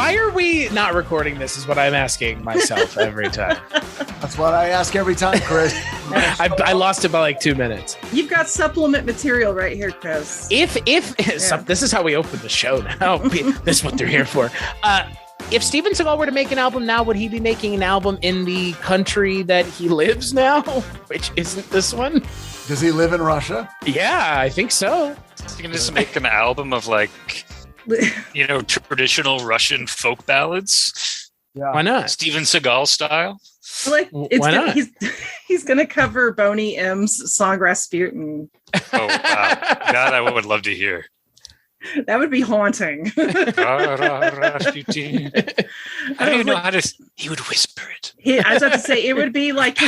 Why are we not recording this is what I'm asking myself every time. That's what I ask every time, Chris. I lost it by like 2 minutes. You've got supplement material right here, Chris. This is how we open the show now. This is what they're here for. If Steven Seagal were to make an album now, would he be making an album in the country that he lives now, which isn't this one? Does he live in Russia? Yeah, I think so. You can just make an album of traditional Russian folk ballads. Yeah. Why not? Steven Seagal style. Why not? He's going to cover Boney M's song Rasputin. Oh, wow. That I would love to hear. That would be haunting. Rasputin. I don't even know how to. He would whisper it. I was about to say it would be like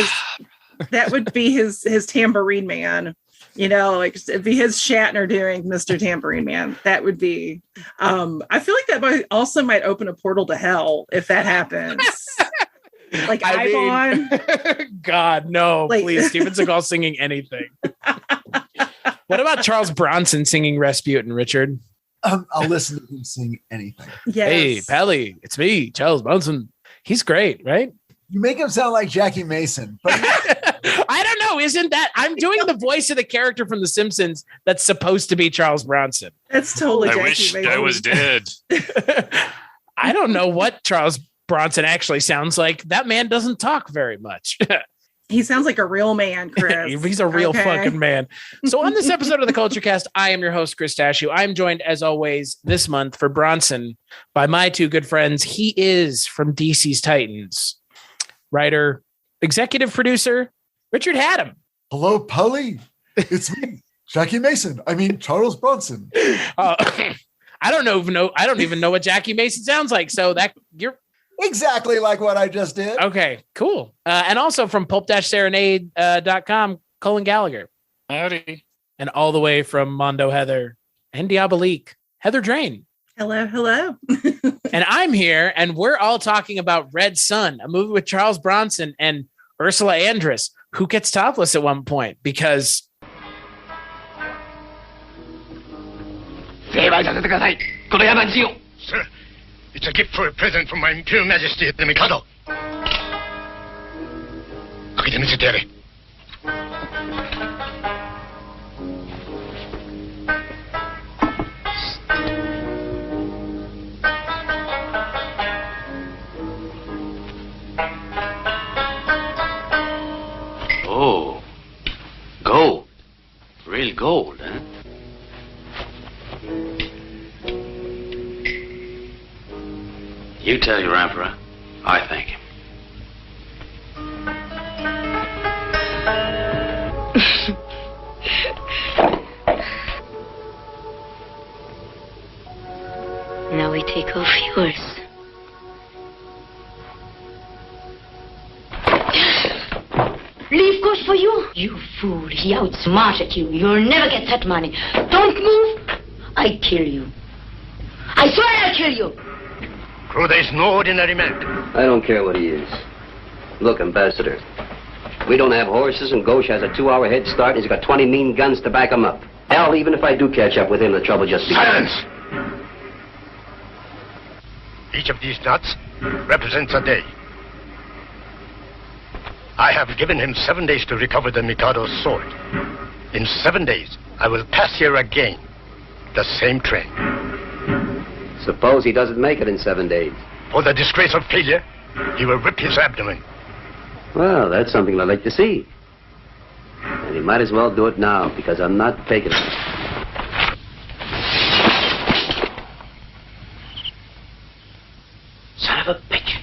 that would be his tambourine man. It'd be his Shatner doing Mr. Tambourine Man. That would be. I feel like that might open a portal to hell if that happens. Like Ivon. God, no, please. Steven Seagal singing anything. What about Charles Bronson singing Rasputin, Richard? I'll listen to him sing anything. Yes. Hey, Pally, it's me, Charles Bronson. He's great, right? You make him sound like Jackie Mason. But I don't know. Isn't that I'm doing the voice of the character from The Simpsons that's supposed to be Charles Bronson? That's totally Jackie wish Mason. I was dead. I don't know what Charles Bronson actually sounds like. That man doesn't talk very much. He sounds like a real man, Chris. He's a real fucking man. So on this episode of the Culture Cast, I am your host, Chris Dashew. I'm joined, as always, this month for Bronson by my two good friends. He is from DC's Titans, writer, executive producer, Richard Hatem. hello, Polly. It's me, Jackie Mason. I mean, Charles Bronson. I don't even know what Jackie Mason sounds like. So you're Exactly like what I just did. okay. Cool. And also from pulp-serenade.com, Colin Gallagher. Howdy. And all the way from Mondo Heather and Diabolique, Heather Drain. Hello. And I'm here, and we're all talking about Red Sun, a movie with Charles Bronson and Ursula Andress, who gets topless at one point because. Sir, it's a gift for a present from my Imperial Majesty the Mikado. 開けて見せてやれ。Oh, gold. Real gold, huh? You tell your emperor. I thank him. Now we take off yours. Leave goes for you. You fool. He outsmarted you. You'll never get that money. Don't move. I kill you. I swear I'll kill you. Croda is no ordinary man. I don't care what he is. Look, Ambassador, we don't have horses, and Ghosh has a 2-hour head start, and he's got 20 mean guns to back him up. Hell, even if I do catch up with him, the trouble just begins. Silence! Each of these nuts represents a day. I have given him 7 days to recover the Mikado's sword. In 7 days, I will pass here again. The same train. Suppose he doesn't make it in 7 days. For the disgrace of failure, he will rip his abdomen. Well, that's something I'd like to see. And he might as well do it now, because I'm not taking it. Son of a bitch.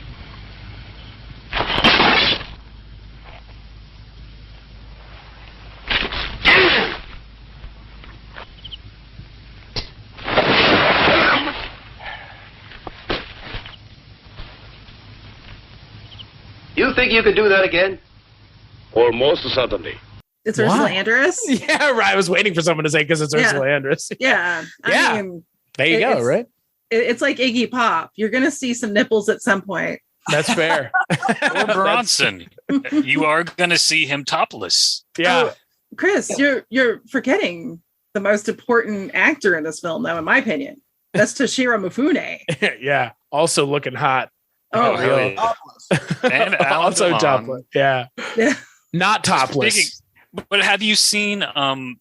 You think you could do that again? Almost certainly. It's Ursula Andress. Yeah, right. I was waiting for someone to say because it's Ursula Andress. Yeah. Yeah. There you go, right? It's like Iggy Pop. You're going to see some nipples at some point. That's fair. Or Bronson. You are going to see him topless. Yeah. Chris, you're forgetting the most important actor in this film, though, in my opinion. That's Toshiro Mifune. Yeah. also looking hot. Oh, hell Real- yeah. And Alan also DeLong. topless. Yeah. Yeah. Not topless. Speaking- But have you seen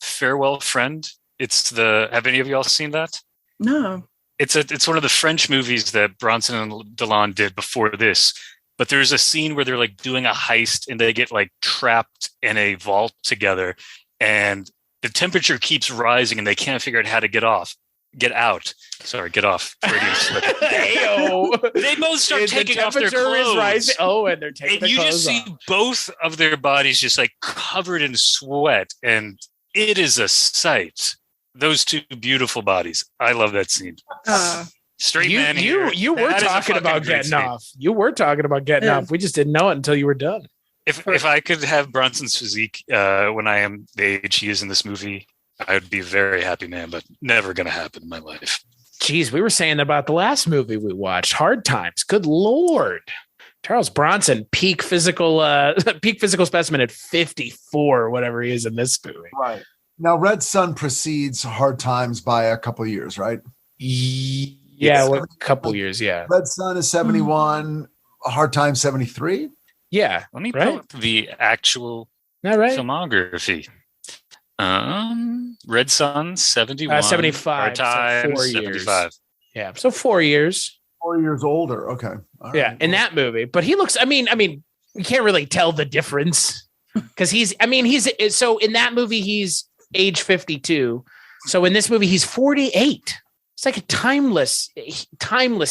Farewell Friend? Have any of y'all seen that? No. It's one of the French movies that Bronson and DeLon did before this. But there's a scene where they're like doing a heist and they get like trapped in a vault together, and the temperature keeps rising and they can't figure out how to get off. Get out. Sorry, get off. Freudian slip. Ayo. They both start The taking off their temperature is clothes. rising. Oh, and they're taking And their you just clothes see off. both of their bodies just like covered in sweat, and it is a sight. Those two beautiful bodies. I love that scene. Straight man here. You were That is a talking fucking about great getting scene. off. You were talking about getting Yeah. off. We just didn't know it until you were done. If I could have Bronson's physique when I am the age he is in this movie, I would be a very happy man, but never going to happen in my life. Geez, we were saying about the last movie we watched, Hard Times. Good Lord. Charles Bronson, peak physical specimen at 54, or whatever he is in this movie. Right. Now, Red Sun precedes Hard Times by a couple of years, right? Yeah, a couple years, yeah. Red Sun is 71, Hard Times 73. Yeah. Let me Right? pull up the actual Not right? filmography. Red Sun 71, 75, Hard so Times 4 years. 75. Yeah. So 4 years. 4 years older. Okay. All Yeah, right. in that movie. But he looks, I mean, you can't really tell the difference because he's so in that movie, he's age 52. So in this movie, he's 48. It's like a timeless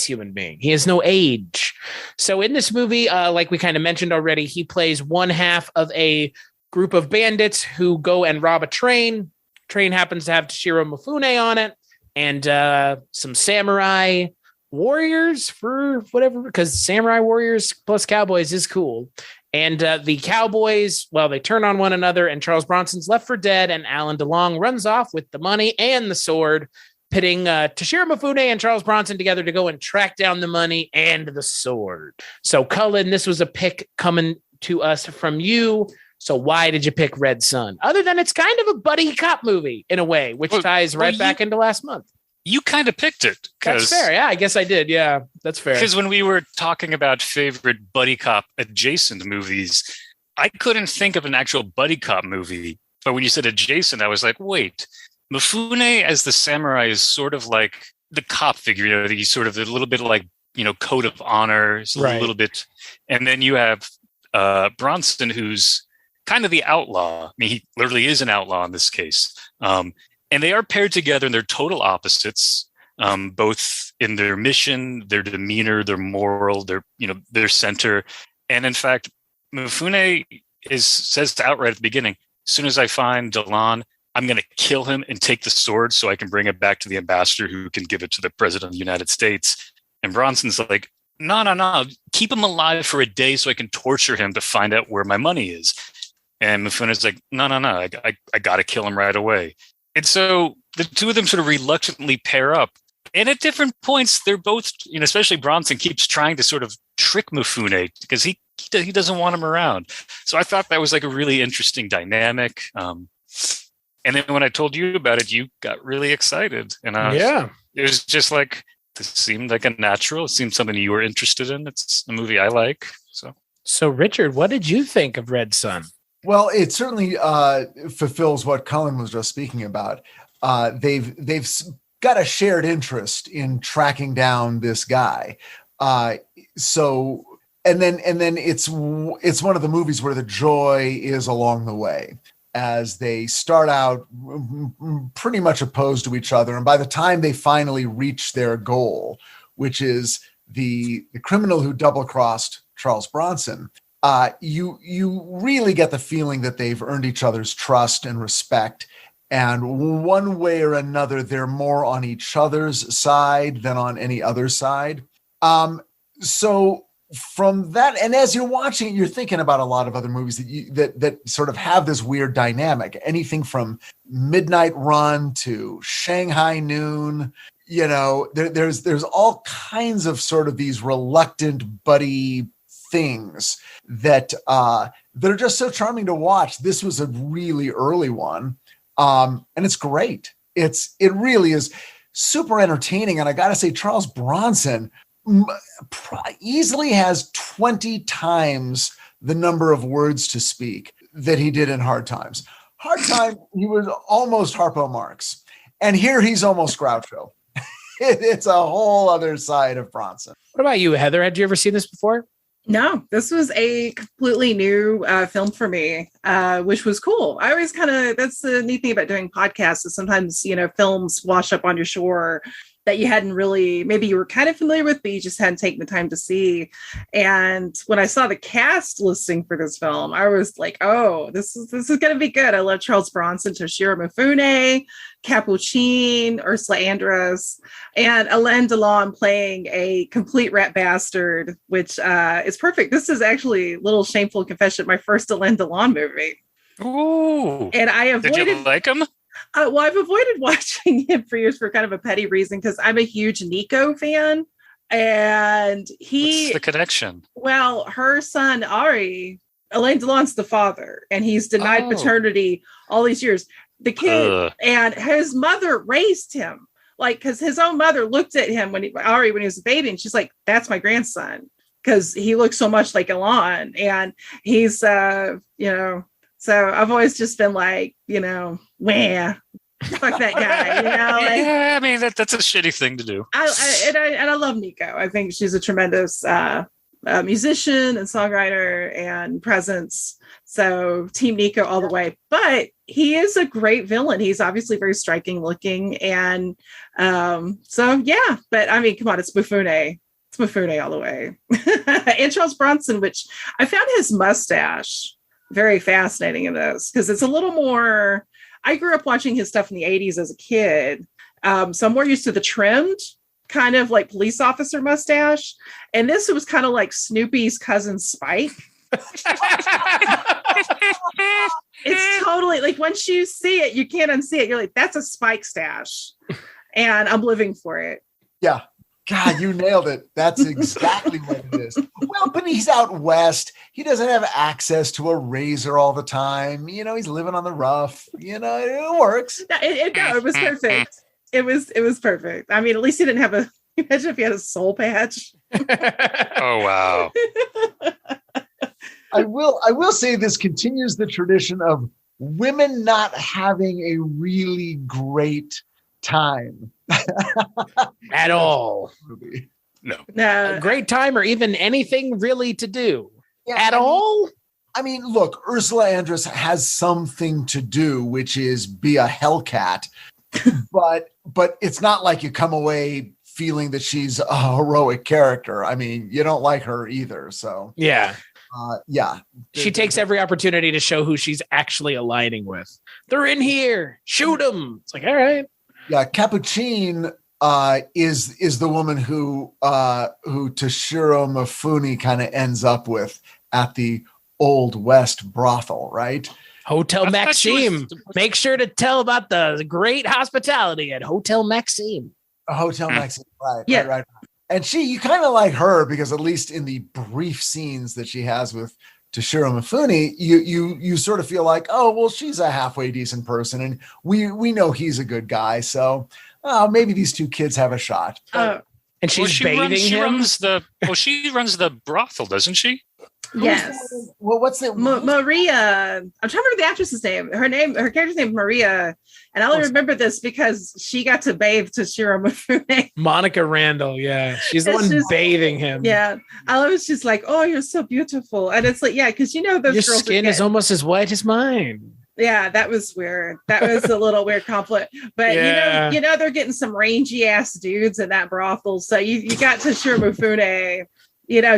human being. He has no age. So in this movie, like we kind of mentioned already, he plays one half of a group of bandits who go and rob a train. Train happens to have Toshiro Mifune on it and some samurai warriors for whatever, because samurai warriors plus cowboys is cool. And the cowboys, well, they turn on one another and Charles Bronson's left for dead and Alan DeLong runs off with the money and the sword, pitting Toshiro Mifune and Charles Bronson together to go and track down the money and the sword. So Cullen, this was a pick coming to us from you. So why did you pick Red Sun? Other than it's kind of a buddy cop movie in a way, which ties right back into last month. You kind of picked it. That's fair. Yeah, I guess I did. Yeah, that's fair. Because when we were talking about favorite buddy cop adjacent movies, I couldn't think of an actual buddy cop movie. But when you said adjacent, I was like, wait, Mifune as the samurai is sort of like the cop figure. You know, he's sort of a little bit like, you know, code of honor, a Right. little bit. And then you have Bronson, who's kind of the outlaw. I mean, he literally is an outlaw in this case. And they are paired together and they're total opposites, both in their mission, their demeanor, their moral, their center. And in fact, Mifune says outright at the beginning, as soon as I find DeLon, I'm going to kill him and take the sword so I can bring it back to the ambassador who can give it to the president of the United States. And Bronson's like, no, keep him alive for a day so I can torture him to find out where my money is. And Mifune's like, no, I got to kill him right away. And so the two of them sort of reluctantly pair up. And at different points, they're both, you know, especially Bronson keeps trying to sort of trick Mifune because he doesn't want him around. So I thought that was like a really interesting dynamic. And then when I told you about it, you got really excited. And it was just like, this seemed like a natural. It seemed something you were interested in. It's a movie I like. So Richard, what did you think of Red Sun? Well, it certainly fulfills what Cullen was just speaking about. They've got a shared interest in tracking down this guy. So then it's one of the movies where the joy is along the way, as they start out pretty much opposed to each other, and by the time they finally reach their goal, which is the criminal who double-crossed Charles Bronson. You really get the feeling that they've earned each other's trust and respect. And one way or another, they're more on each other's side than on any other side. So from that, and as you're watching it, you're thinking about a lot of other movies that sort of have this weird dynamic. Anything from Midnight Run to Shanghai Noon. You know, there's all kinds of sort of these reluctant buddy things that are just so charming to watch. This was a really early one, and it's great. It really is super entertaining, and I gotta say, Charles Bronson easily has 20 times the number of words to speak that he did in Hard Times. Hard Time, he was almost Harpo Marx. And here he's almost Groucho. It's a whole other side of Bronson. What about you, Heather? Had you ever seen this before? No, this was a completely new film for me, which was cool. I always that's the neat thing about doing podcasts is sometimes, films wash up on your shore that you hadn't really, maybe you were kind of familiar with, but you just hadn't taken the time to see. And when I saw the cast listing for this film, I was like, oh, this is going to be good. I love Charles Bronson, Toshiro Mifune, Capuchin, Ursula Andress, and Alain Delon playing a complete rat bastard, which is perfect. This is actually, little shameful confession, my first Alain Delon movie. Ooh. And I avoided... Did you like him? Well, I've avoided watching him for years for kind of a petty reason because I'm a huge Nico fan. And What's the connection? Well, her son, Ari, Alain Delon's the father, and he's denied paternity all these years. The kid and his mother raised him, like, because his own mother looked at him when he was a baby, and she's like, "That's my grandson," because he looks so much like Alain, and he's, So I've always just been like, wah, fuck that guy, Yeah, I mean that's a shitty thing to do. I love Nico. I think she's a tremendous musician and songwriter and presence. So Team Nico all the way. But he is a great villain. He's obviously very striking looking, and so yeah. But I mean, come on, it's Mifune. It's Mifune all the way. And Charles Bronson, which I found his mustache very fascinating in this because it's a little more. I grew up watching his stuff in the 80s as a kid, so I'm more used to the trimmed kind of like police officer mustache, and this was kind of like Snoopy's cousin Spike. It's totally like once you see it, you can't unsee it. You're like, that's a Spike stash, and I'm living for it. Yeah. God, you nailed it. That's exactly what it is. Well, but he's out west. He doesn't have access to a razor all the time. He's living on the rough. It works. It was perfect. It was perfect. I mean, at least he didn't have imagine if he had a soul patch. Oh, wow. I will say this continues the tradition of women not having a really great time at all. No. A great time or even anything really to do at all. I mean, look, Ursula Andress has something to do, which is be a Hellcat, but it's not like you come away feeling that she's a heroic character. I mean, you don't like her either. So yeah. She takes every opportunity to show who she's actually aligning with. They're in here. Shoot them. It's like, all right. Yeah, Capuchin is the woman who Toshiro Mifune kind of ends up with at the Old West brothel, right? Hotel Maxime. Make sure to tell about the great hospitality at Hotel Maxime. Hotel Maxime, right? Yeah. Right. And you kind of like her because at least in the brief scenes that she has with Toshiro Mifune, you sort of feel like, oh, well, she's a halfway decent person, and we know he's a good guy, so maybe these two kids have a shot. And she's bathing him. She runs the brothel, doesn't she? Yes. Well, what's it? Maria. I'm trying to remember the actress's name. Her character's name is Maria, and I only remember this because she got to bathe Toshiro Mifune. Monica Randall, yeah, she's the one bathing him. Yeah, I was just like, "Oh, you're so beautiful," and it's like, yeah, because those your girls skin is almost as white as mine. Yeah, that was weird. That was a little weird compliment. But yeah. they're getting some rangy ass dudes in that brothel. So you got Toshiro Mifune.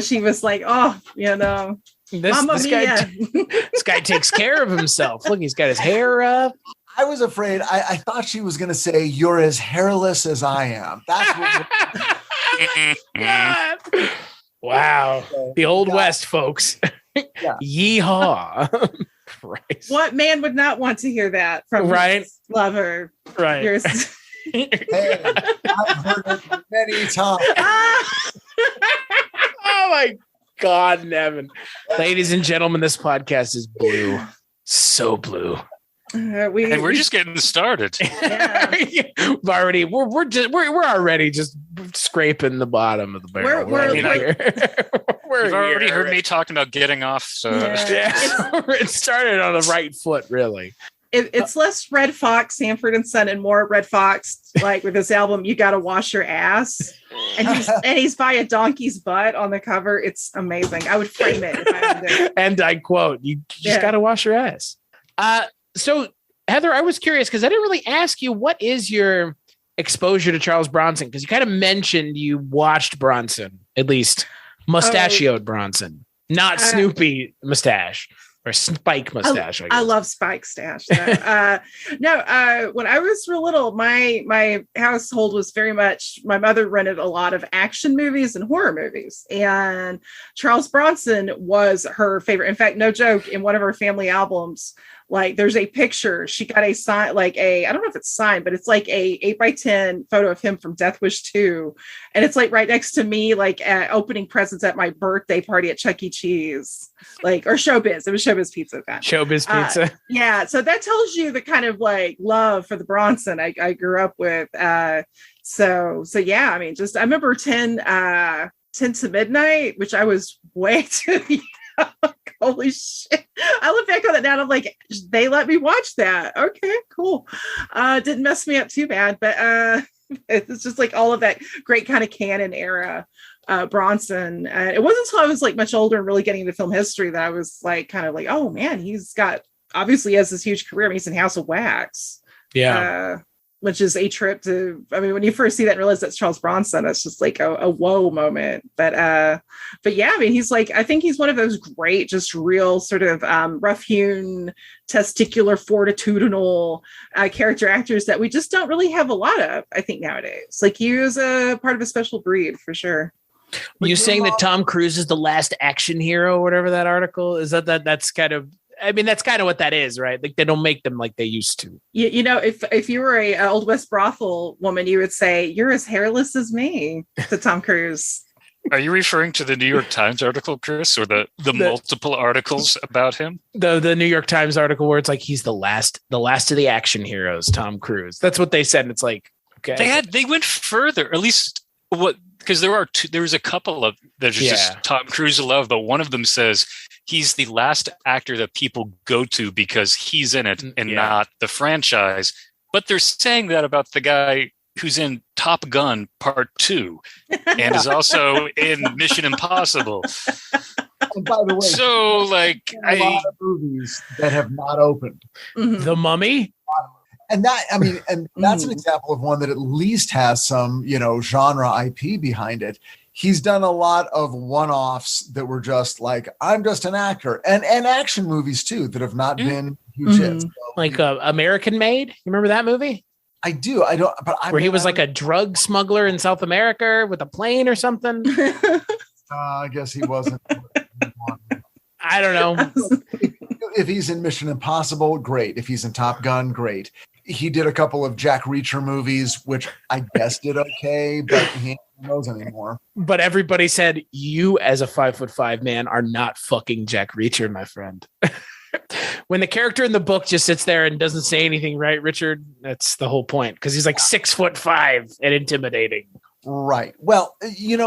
She was like, oh, this guy takes care of himself. Look, he's got his hair up. I was afraid. I thought she was going to say, "You're as hairless as I am." That's what. Wow, the Old West, folks. Yeah. Yeehaw! Christ. What man would not want to hear that from his lover? Right. Hey, I've heard it many times. Oh my God, Nevin. Ladies and gentlemen, this podcast is blue. So blue. We're just getting started. Yeah. we're already just scraping the bottom of the barrel. You've already heard me talking about getting off. So it started on the right foot, really. It's less Red Fox, Sanford and Son, and more Red Fox, like with this album, You Gotta Wash Your Ass. And he's by a donkey's butt on the cover. It's amazing. I would frame it if I owned it. And I quote, you just gotta wash your ass. So Heather, I was curious because I didn't really ask you, what is your exposure to Charles Bronson? Because you kind of mentioned you watched Bronson, at least mustachioed Bronson, not Snoopy mustache. Or Spike mustache. I love Spike stash. No, when I was real little, my household was very much, my mother rented a lot of action movies and horror movies. And Charles Bronson was her favorite. In fact, no joke, in one of her family albums, like there's a picture, she got a sign, like I don't know if it's signed, but it's like a 8x10 photo of him from Death Wish 2. And it's like right next to me, like at opening presents at my birthday party at Chuck E. Cheese, like, or Showbiz. It was Showbiz Pizza then. Showbiz Pizza. Yeah. So that tells you the kind of like love for the Bronson I grew up with. So yeah, I mean, just, I remember 10 to Midnight, which I was way too young. Holy shit. I look back on it now and I'm like, they let me watch that. Okay, cool. Didn't mess me up too bad, but it's just like all of that great kind of canon era Bronson. It wasn't until I was like much older and really getting into film history that I was like kind of like, oh man, he's got, obviously he has this huge career. I mean, he's in House of Wax. Yeah. Which is a trip to, I mean, when you first see that and realize that's Charles Bronson, that's just like a whoa moment. But yeah, I mean, he's like, I think he's one of those great, just real sort of rough-hewn, testicular, fortitudinal character actors that we just don't really have a lot of, I think, nowadays. Like, he was a part of a special breed for sure. Were you saying that Tom Cruise is the last action hero, or whatever that article is? That's kind of, I mean, that's kind of what that is, right? Like, they don't make them like they used to. You know, if you were a Old West brothel woman, you would say, you're as hairless as me to Tom Cruise. Are you referring to the New York Times article, Chris, or the multiple articles about him? The New York Times article where it's like, he's the last of the action heroes, Tom Cruise. That's what they said. And it's like, okay. They went further, at least because there was a couple of there's just Tom Cruise love, but one of them says he's the last actor that people go to because he's in it and not the franchise. But they're saying that about the guy who's in Top Gun Part 2 and is also in Mission Impossible. And by the way, so like a lot of movies that have not opened. Mm-hmm. The Mummy. And that, I mean, and that's an example of one that at least has some, genre IP behind it. He's done a lot of one-offs that were just like, I'm just an actor, and action movies too that have not been huge hits. So, like American Made. You remember that movie? I do. I don't. But where he was like a drug smuggler in South America with a plane or something. I guess he wasn't. I don't know. If he's in Mission Impossible, great. If he's in Top Gun, great. He did a couple of Jack Reacher movies, which I guess did okay, but he ain't knows anymore. But everybody said, you as a 5'5" man are not fucking Jack Reacher, my friend. When the character in the book just sits there and doesn't say anything, right, Richard? That's the whole point, because he's like 6'5" and intimidating. Right. Well,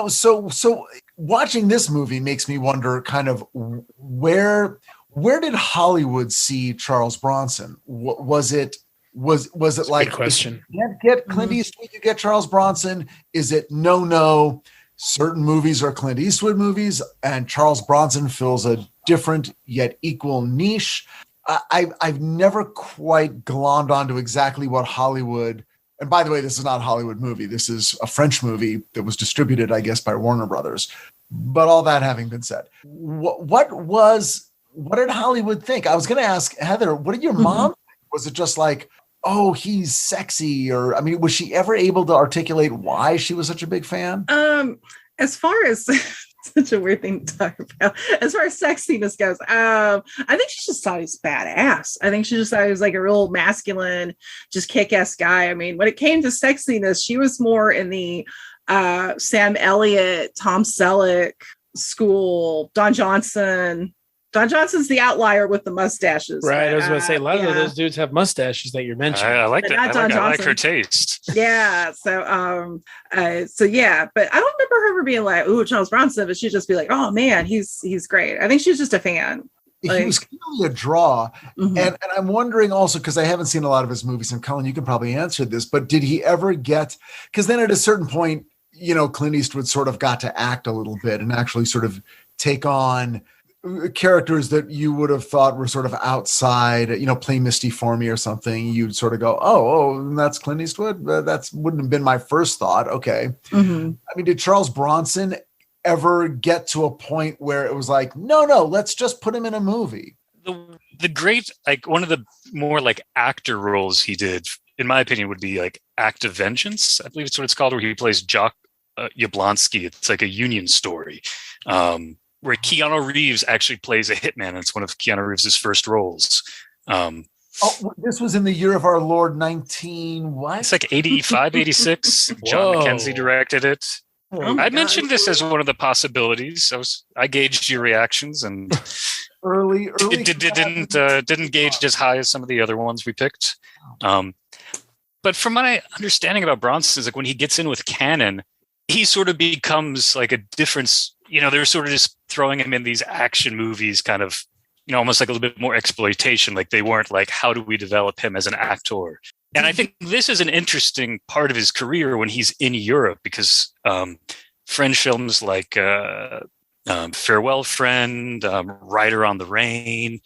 so watching this movie makes me wonder kind of where did Hollywood see Charles Bronson? Was it That's like, good question. You can't get Clint Eastwood, you get Charles Bronson? Is it no? Certain movies are Clint Eastwood movies, and Charles Bronson fills a different yet equal niche. I've never quite glommed onto exactly what Hollywood. And by the way, this is not a Hollywood movie. This is a French movie that was distributed, I guess, by Warner Brothers. But all that having been said, what did Hollywood think? I was going to ask Heather, what did your mom think? Was it just like, oh, he's sexy? Or, I mean, was she ever able to articulate why she was such a big fan? As far as such a weird thing to talk about, as far as sexiness goes, I think she just thought he was badass. I think she just thought he was like a real masculine, just kick-ass guy. I mean, when it came to sexiness, she was more in the Sam Elliott, Tom Selleck school, Don Johnson Don Johnson's the outlier with the mustaches. Right. I was going to say a lot of yeah. those dudes have mustaches that you're mentioning. I like But that. not I Don like her Johnson. taste. Yeah. So yeah, but I don't remember her ever being like, "Ooh, Charles Bronson," but she'd just be like, "Oh man, he's great." I think she's just a fan. He was clearly a draw. Mhm. And I'm wondering also, because I haven't seen a lot of his movies, and Colin, you can probably answer this, but did he ever get, because then at a certain point, Clint Eastwood sort of got to act a little bit and actually sort of take on characters that you would have thought were sort of outside, play Misty for me or something. You'd sort of go, oh, that's Clint Eastwood. That wouldn't have been my first thought. Okay. Mhm. I mean, did Charles Bronson ever get to a point where it was like, no, let's just put him in a movie? The great, like one of the more like actor roles he did, in my opinion, would be like Act of Vengeance. I believe it's what it's called, where he plays Jock Yablonsky. It's like a Union story, where Keanu Reeves actually plays a hitman. It's one of Keanu Reeves' first roles. This was in the year of our Lord 19 what? It's like 85, 86. John Whoa. McKenzie directed it. Oh my I God. mentioned this as one of the possibilities. I gauged your reactions, and early it didn't gauge as high as some of the other ones we picked. But from my understanding about Bronson, is like when he gets in with Cannon, he sort of becomes like a difference. They're sort of just throwing him in these action movies, kind of, almost like a little bit more exploitation. Like they weren't like, how do we develop him as an actor? And I think this is an interesting part of his career when he's in Europe, because French films like Farewell Friend, Rider on the Rain,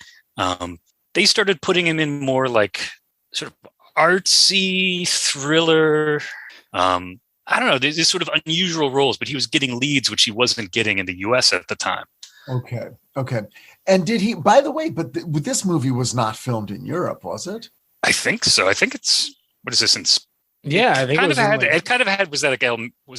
they started putting him in more like sort of artsy thriller. I don't know, these sort of unusual roles, but he was getting leads, which he wasn't getting in the US at the time. Okay. And did he, by the way, but this movie was not filmed in Europe, was it? I think so. I think it's, what is this? Yeah, I think was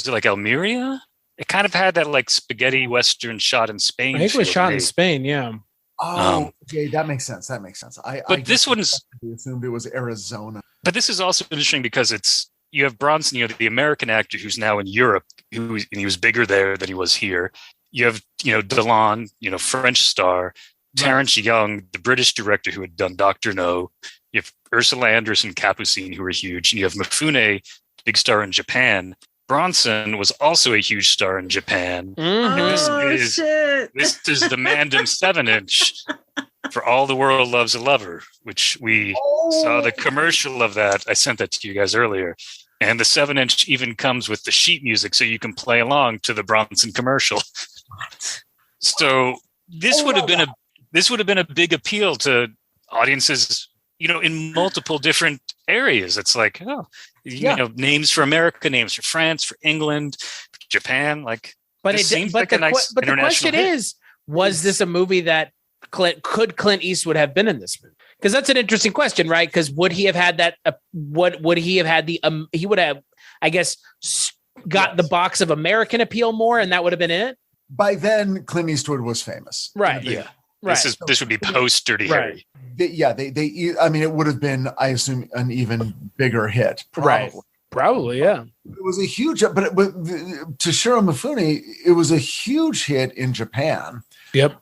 it like Almeria? It kind of had that like spaghetti Western shot in Spain. I think it was feel shot to in me. Spain. Yeah. Oh, okay. That makes sense. But this one's, assumed it was Arizona. but this is also interesting because you have Bronson, the American actor who's now in Europe, and he was bigger there than he was here. You have, Delon, French star, Terrence Young, the British director who had done Dr. No. You have Ursula Anderson, Capucine, who were huge. And you have Mifune, big star in Japan. Bronson was also a huge star in Japan. Mhm. And Shit. this is the Mandem 7-inch for All the World Loves a Lover, which we saw the commercial of that. I sent that to you guys earlier. And the 7-inch even comes with the sheet music, so you can play along to the Bronson commercial. So this would have been a big appeal to audiences, in multiple different areas. It's like, names for America, names for France, for England, Japan. Like, But this seems but like a nice the international question hit. is, was this a movie that could Clint Eastwood have been in this movie? Because that's an interesting question, right? Because would he have had that? Would he have had the? He would have, I guess, got the box of American appeal more, and that would have been it. By then, Clint Eastwood was famous. Right. Yeah. Right. This would be post Dirty Harry. I mean, it would have been, I assume, an even bigger hit. Probably. Right. Probably, yeah. It was a huge, to Toshiro Mifune, it was a huge hit in Japan. Yep.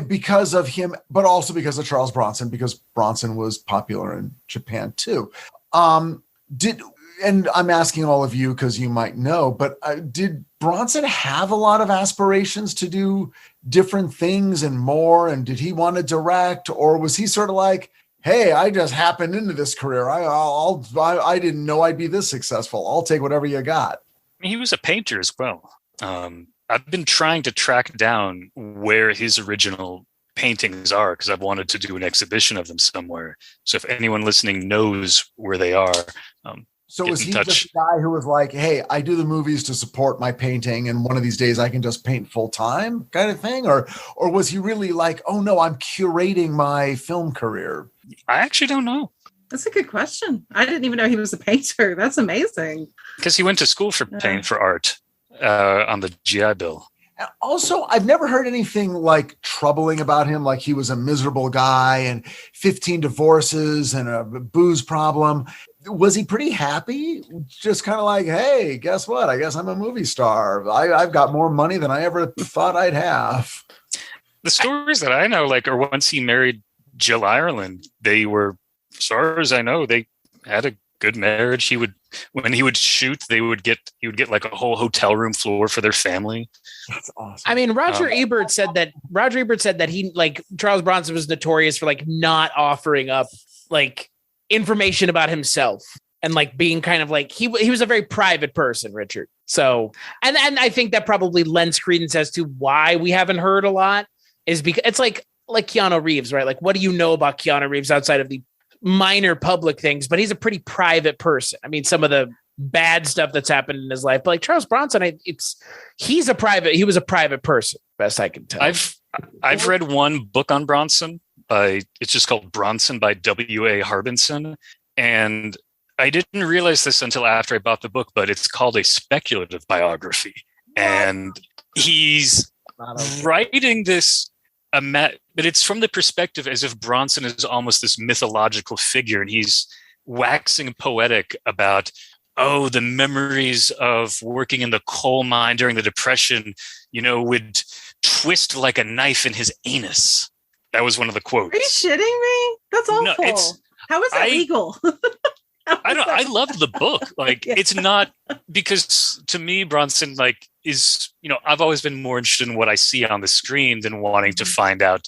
Because of him, but also because of Charles Bronson, because Bronson was popular in Japan too. And I'm asking all of you because you might know, but did Bronson have a lot of aspirations to do different things and more? And did he want to direct, or was he sort of like, hey, I just happened into this career. I didn't know I'd be this successful. I'll take whatever you got. I mean, he was a painter as well. I've been trying to track down where his original paintings are because I've wanted to do an exhibition of them somewhere. So if anyone listening knows where they are, so get was in he touch. just a guy who was like, hey, I do the movies to support my painting, and one of these days I can just paint full time kind of thing? Or was he really like, oh no, I'm curating my film career? I actually don't know. That's a good question. I didn't even know he was a painter. That's amazing. Because he went to school for art on the GI Bill. Also, I've never heard anything like troubling about him, like he was a miserable guy and 15 divorces and a booze problem. Was he pretty happy? Just kind of like, hey, guess what? I guess I'm a movie star. I've got more money than I ever thought I'd have. the stories that I know, like, or once he married Jill Ireland, they were, as far as I know, they had a good marriage. When he would shoot, he would get like a whole hotel room floor for their family. That's awesome. I mean, Roger Ebert said that he, like, Charles Bronson was notorious for, like, not offering up, like, information about himself and, like, being kind of like he was a very private person, Richard. So, and I think that probably lends credence as to why we haven't heard a lot, is because it's like Keanu Reeves, right? Like, what do you know about Keanu Reeves outside of the minor public things? But he's a pretty private person. I mean, some of the bad stuff that's happened in his life, but like Charles Bronson, he was a private person, best I can tell. I've read one book on Bronson it's just called Bronson by W.A. Harbinson. And I didn't realize this until after I bought the book, but it's called a speculative biography. And he's writing this, but it's from the perspective as if Bronson is almost this mythological figure, and he's waxing poetic about, the memories of working in the coal mine during the Depression, would twist like a knife in his anus. That was one of the quotes. Are you shitting me? That's awful. No, how is that legal? I loved the book. Like, yeah. It's not, because to me, Bronson, like, is, I've always been more interested in what I see on the screen than wanting to find out,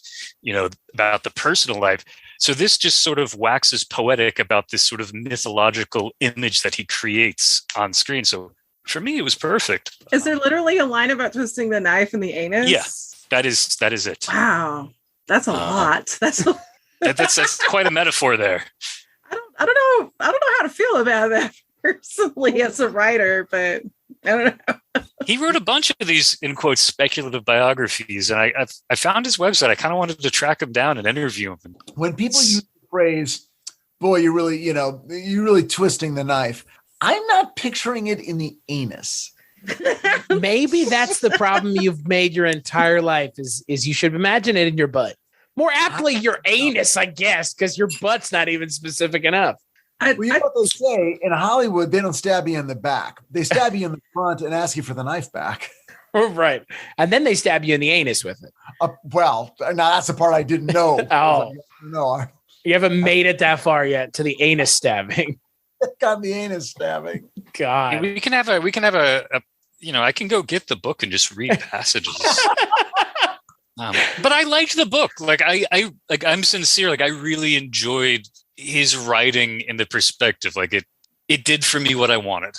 about the personal life. So this just sort of waxes poetic about this sort of mythological image that he creates on screen. So for me, it was perfect. Is there literally a line about twisting the knife in the anus? Yeah, that is it. Wow. That's a lot. That's quite a metaphor there. I don't know how to feel about that personally as a writer, but I don't know. He wrote a bunch of these, in quotes, speculative biographies, and I found his website. I kind of wanted to track him down and interview him. When people use the phrase, "Boy, you're really twisting the knife," I'm not picturing it in the anus. Maybe that's the problem you've made your entire life, is you should imagine it in your butt. More aptly, your anus, I guess, because your butt's not even specific enough. Well, you know what they say in Hollywood? They don't stab you in the back. They stab you in the front and ask you for the knife back. Right. And then they stab you in the anus with it. Well, now that's the part I didn't know. No. You haven't made it that far yet to the anus stabbing. Got the anus stabbing. God. We can have a I can go get the book and just read passages. But I liked the book. Like I'm sincere. Like, I really enjoyed his writing in the perspective. Like, it did for me what I wanted.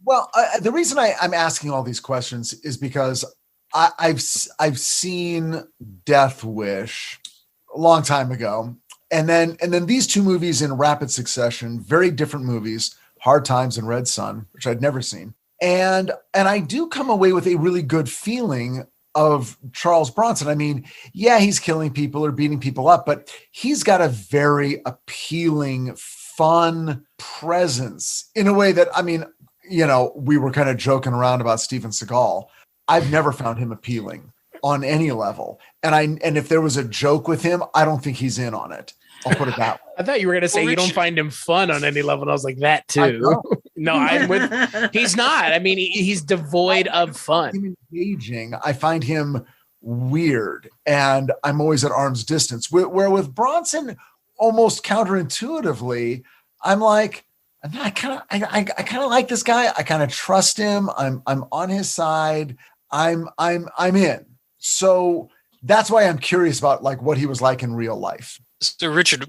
Well, the reason I'm asking all these questions is because I've seen Death Wish a long time ago, and then these two movies in rapid succession, very different movies, Hard Times and Red Sun, which I'd never seen, and I do come away with a really good feeling of Charles Bronson. I mean, yeah, he's killing people or beating people up, but he's got a very appealing, fun presence in a way that, I mean, we were kind of joking around about Steven Seagal. I've never found him appealing on any level. And if there was a joke with him, I don't think he's in on it. I'll put it that way. I thought you were going to say you don't find him fun on any level. And I was like, that too. No, he's not. I mean, he's devoid of fun. I'm engaging. I find him weird, and I'm always at arm's distance. Where with Bronson, almost counterintuitively, I'm like, I kind of like this guy. I kind of trust him. I'm on his side. I'm in. So that's why I'm curious about like what he was like in real life. So Richard,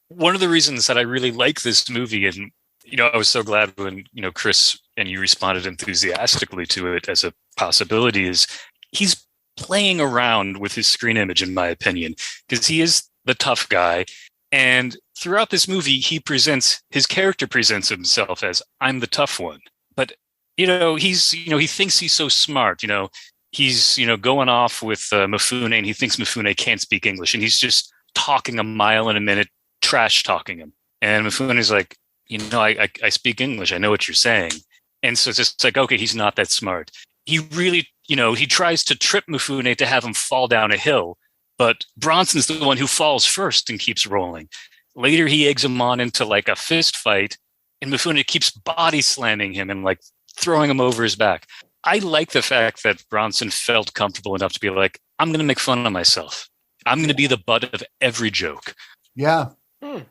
one of the reasons that I really like this movie, and I was so glad when Chris and you responded enthusiastically to it as a possibility, is he's playing around with his screen image, in my opinion, because he is the tough guy. And throughout this movie, his character presents himself as, I'm the tough one. But, he thinks he's so smart, he's, going off with Mifune, and he thinks Mifune can't speak English, and he's just talking a mile in a minute, trash talking him. And Mifune is like, I speak English. I know what you're saying. And so it's just like, okay, he's not that smart. He really, he tries to trip Mifune to have him fall down a hill, but Bronson's the one who falls first and keeps rolling. Later, he eggs him on into like a fist fight, and Mifune keeps body slamming him and like throwing him over his back. I like the fact that Bronson felt comfortable enough to be like, I'm going to make fun of myself. I'm going to be the butt of every joke. Yeah.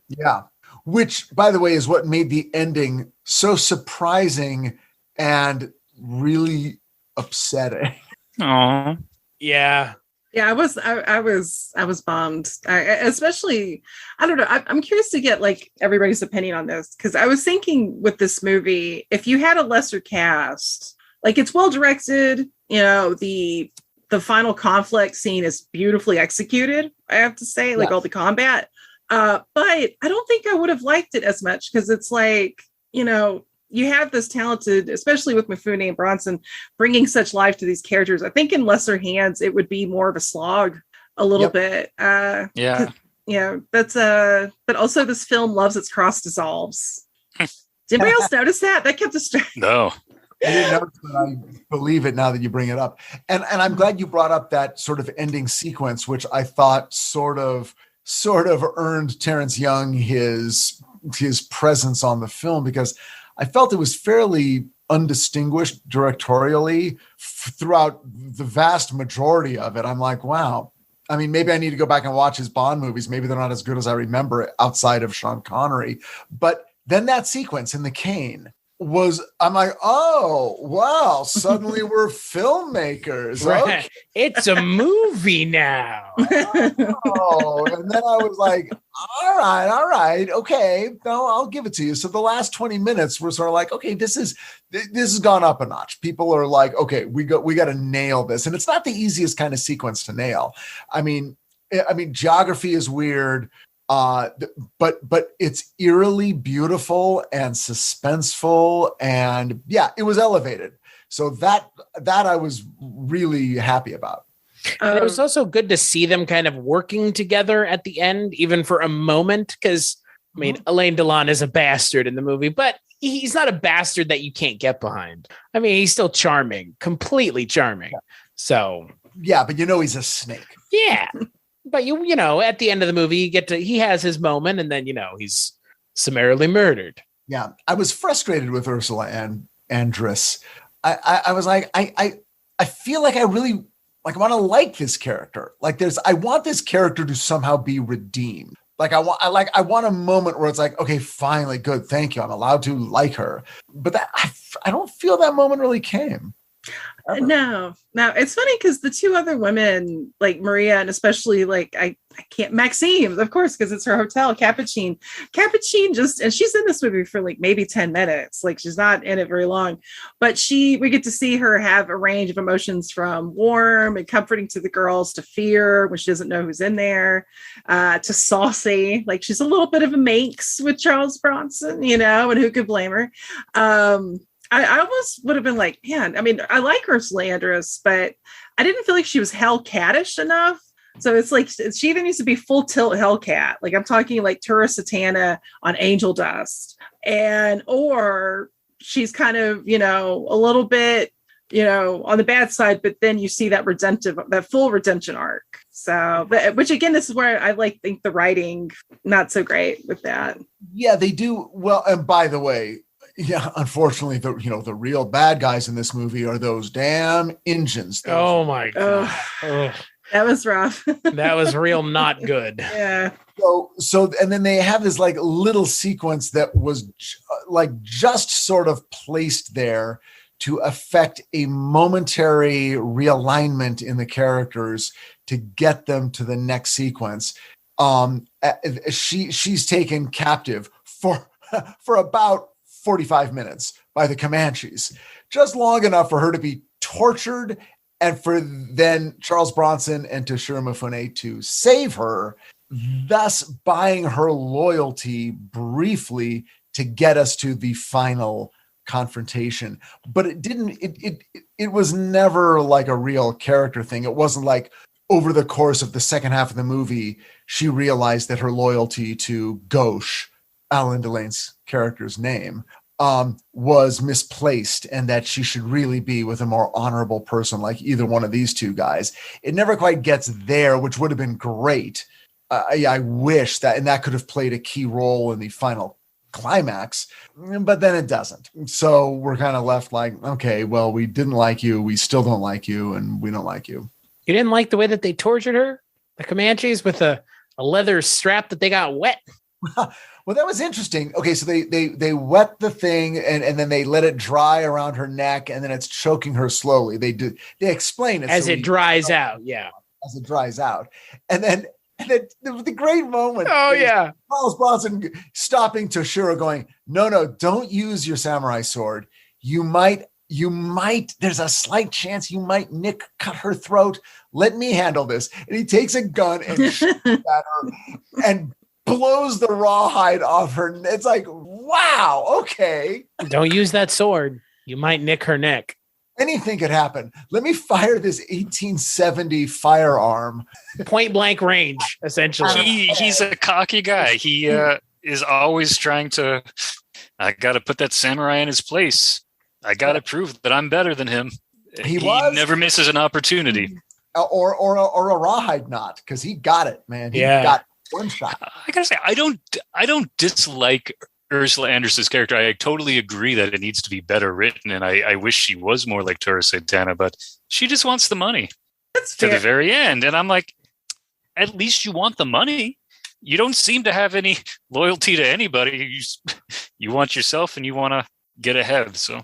Yeah. Which, by the way, is what made the ending so surprising and really upsetting. Aww. Yeah. Yeah, I was bummed. Especially, I don't know. I'm curious to get like everybody's opinion on this, because I was thinking with this movie, if you had a lesser cast, like it's well directed, the final conflict scene is beautifully executed, I have to say, like all the combat. But I don't think I would have liked it as much, because it's like, you have this talented, especially with Mifune and Bronson, bringing such life to these characters. I think in lesser hands, it would be more of a slog a little bit. Yeah. That's but also this film loves its cross dissolves. Did anybody else notice that? That kept us No. I didn't know, but I believe it now that you bring it up. And I'm glad you brought up that sort of ending sequence, which I thought sort of earned Terrence Young his presence on the film, because I felt it was fairly undistinguished directorially throughout the vast majority of it. I'm like, wow. I mean, maybe I need to go back and watch his Bond movies. Maybe they're not as good as I remember it outside of Sean Connery. But then that sequence in the cane I'm like, oh, wow, suddenly we're filmmakers. Right. Okay. It's a movie now. Oh, and then I was like, all right, okay, no, I'll give it to you. So the last 20 minutes were sort of like, okay, this has gone up a notch. People are like, okay, we got to nail this, and it's not the easiest kind of sequence to nail. I mean, geography is weird. But it's eerily beautiful and suspenseful, and yeah, it was elevated. So that I was really happy about. And it was also good to see them kind of working together at the end, even for a moment, because I mean, Alain Delon is a bastard in the movie, but he's not a bastard that you can't get behind. I mean, he's still charming, completely charming. Yeah. So yeah, but he's a snake. Yeah. But at the end of the movie, he has his moment, and then he's summarily murdered. Yeah, I was frustrated with Ursula Andress. I was like, I feel like I really want to like this character. Like I want this character to somehow be redeemed. Like I want a moment where it's like, okay, finally, good, thank you, I'm allowed to like her. But I don't feel that moment really came. No, it's funny because the two other women, like Maria, and especially like I can't, Maxime, of course, because it's her hotel, Capucine just, and she's in this movie for like maybe 10 minutes, like she's not in it very long, but we get to see her have a range of emotions, from warm and comforting to the girls, to fear when she doesn't know who's in there, to saucy, like she's a little bit of a Manx with Charles Bronson, and who could blame her? I almost would have been like, man, I mean, I like Ursula Andress, but I didn't feel like she was Hellcat-ish enough. So it's like, she either needs to be full tilt Hellcat. Like I'm talking like Tura Satana on Angel Dust, or she's kind of, a little bit, on the bad side, but then you see that full redemption arc. So, which again, this is where I think the writing, not so great with that. Yeah, they do. Well, and by the way, yeah, unfortunately, the real bad guys in this movie are those damn engines. Oh my God. That was rough. That was real not good. Yeah. So, and then they have this like little sequence that was just sort of placed there to affect a momentary realignment in the characters to get them to the next sequence. She's taken captive for about 45 minutes by the Comanches, just long enough for her to be tortured, and for then Charles Bronson and Toshiro Mifune to save her, thus buying her loyalty briefly to get us to the final confrontation. But it was never like a real character thing. It wasn't like over the course of the second half of the movie, she realized that her loyalty to Gauche, Alain Delon's character's name, was misplaced, and that she should really be with a more honorable person like either one of these two guys. It never quite gets there, which would have been great. I wish that, and that could have played a key role in the final climax, but then it doesn't. So we're kind of left like, okay, well, we didn't like you, we still don't like you, and we don't like you. You didn't like the way that they tortured her, the Comanches, with a leather strap that they got wet. Well, that was interesting. Okay, so they wet the thing and then they let it dry around her neck, and then it's choking her slowly. They explain it as it dries out. Yeah, as it dries out, and then the great moment. Oh yeah, Charles Bronson stopping Toshiro, going, "No, don't use your samurai sword. You might. There's a slight chance you might cut her throat. Let me handle this." And he takes a gun and shoots at her and blows the rawhide off her. It's like, wow, okay. Don't use that sword. You might nick her neck. Anything could happen. Let me fire this 1870 firearm. Point blank range, essentially. He's a cocky guy. He is always trying to, I got to put that samurai in his place. I got to prove that I'm better than him. He never misses an opportunity. Or a rawhide knot, because he got it, man. He got one shot. I gotta say, I don't dislike Ursula Andress's character. I totally agree that it needs to be better written, and I wish she was more like Tora Santana, but she just wants the money. That's to fair. the very end. And I'm like, at least you want the money. You don't seem to have any loyalty to anybody. You want yourself and you want to get ahead. So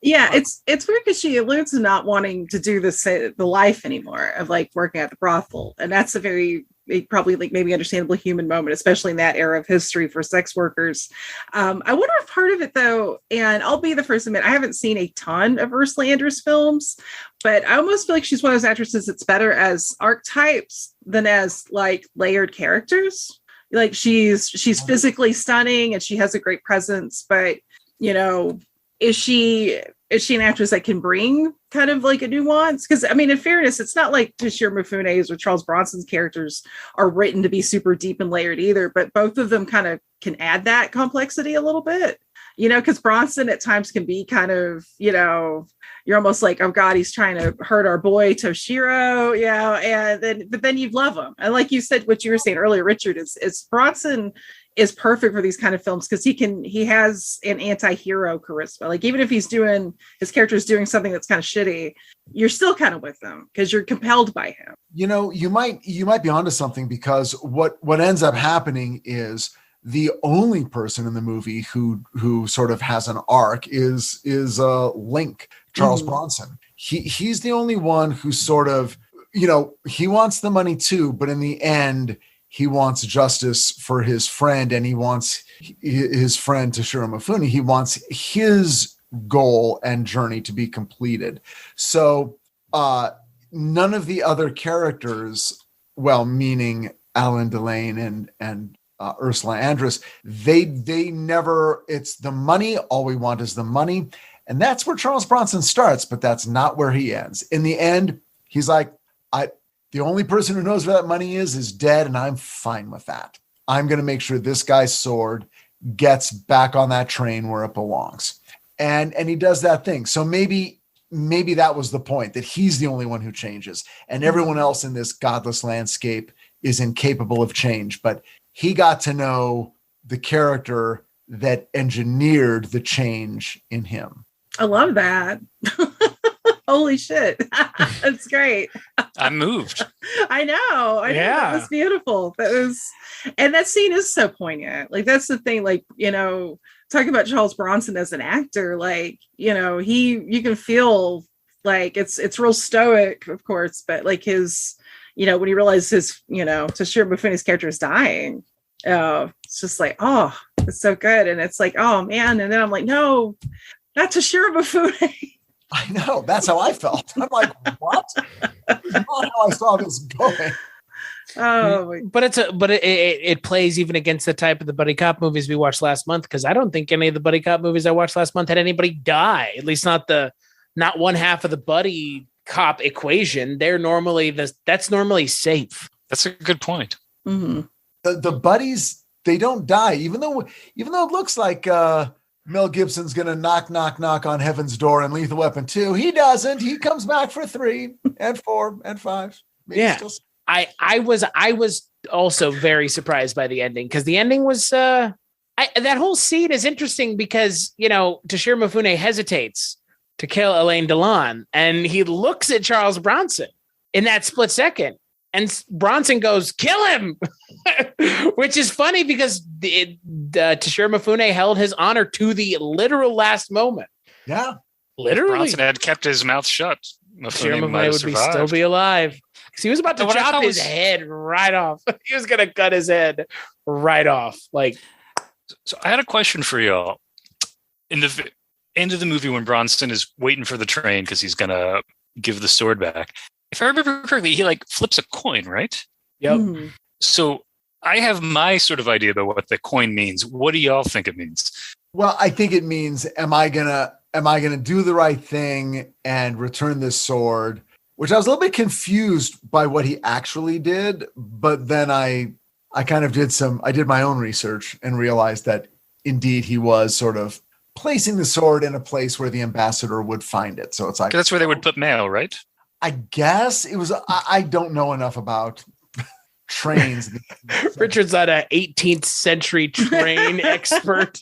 yeah, it's weird because she alludes to not wanting to do the life anymore of like working at the brothel, and that's a very probably like maybe understandable human moment, especially in that era of history for sex workers. I wonder if part of it though, and I'll be the first to admit, I haven't seen a ton of Ursula Andress films, but I almost feel like she's one of those actresses that's better as archetypes than as like layered characters. Like she's physically stunning and she has a great presence, but you know, is she an actress that can bring kind of like a nuance? Because I mean, in fairness, it's not like Toshiro Mifune's or Charles Bronson's characters are written to be super deep and layered either, but both of them kind of can add that complexity a little bit, you know, because Bronson at times can be kind of, you know, you're almost like, oh God, he's trying to hurt our boy Toshiro, but then you love him. And like you said, what you were saying earlier, Richard, is Bronson is perfect for these kind of films because he has an anti-hero charisma. Like even if his character is doing something that's kind of shitty, you're still kind of with him because you're compelled by him. You know, you might be onto something, because what ends up happening is the only person in the movie who sort of has an arc is Link, Charles Bronson. He's the only one who sort of, you know, he wants the money too, but in the end, he wants justice for his friend, and he wants his friend Toshiro Mifune. He wants his goal and journey to be completed. So none of the other characters, well, meaning Alan Delane and Ursula Andress, they never, it's the money. All we want is the money. And that's where Charles Bronson starts, but that's not where he ends. In the end, he's like, the only person who knows where that money is dead, and I'm fine with that. I'm going to make sure this guy's sword gets back on that train where it belongs. And he does that thing. So maybe that was the point, that he's the only one who changes, and everyone else in this godless landscape is incapable of change. But he got to know the character that engineered the change in him. I love that. Holy shit. That's great. I'm moved. I know. That was beautiful. And that scene is so poignant. Like, that's the thing, like, you know, talking about Charles Bronson as an actor, like, you know, you can feel like it's real stoic, of course, but like his, you know, when he realizes his, you know, Toshiro Mifune's character is dying, it's just like, oh, it's so good. And it's like, oh man. And then I'm like, no, not Toshiro Mifune. I know. That's how I felt. I'm like, what? That's not how I saw this going. Oh, but it plays even against the type of the buddy cop movies we watched last month, because I don't think any of the buddy cop movies I watched last month had anybody die. At least not one half of the buddy cop equation. That's normally safe. That's a good point. Mm-hmm. The buddies, they don't die, even though it looks like Mel Gibson's going to knock on heaven's door in Lethal Weapon 2. He doesn't. He comes back for 3 and 4 and 5. Maybe yeah. Still... I was also very surprised by the ending, because the ending was, I That whole scene is interesting because, Toshiro Mifune hesitates to kill Elaine Delon, and he looks at Charles Bronson in that split second, and Bronson goes, "Kill him," which is funny because Toshiro Mifune held his honor to the literal last moment. Yeah, literally. Bronson had kept his mouth shut. Toshiro Mifune would still be alive. Because he was about to chop his head right off. He was going to cut his head right off. So I had a question for y'all. In the end of the movie, when Bronson is waiting for the train because he's going to give the sword back, if I remember correctly, he flips a coin, right? Yep. Mm-hmm. So I have my sort of idea about what the coin means. What do y'all think it means? Well, I think it means, am I gonna do the right thing and return this sword? Which I was a little bit confused by what he actually did, but then I did my own research and realized that indeed he was sort of placing the sword in a place where the ambassador would find it. So it's like, that's where they would put mail, right? I guess it was. I don't know enough about trains. Richard's not an 18th century train expert.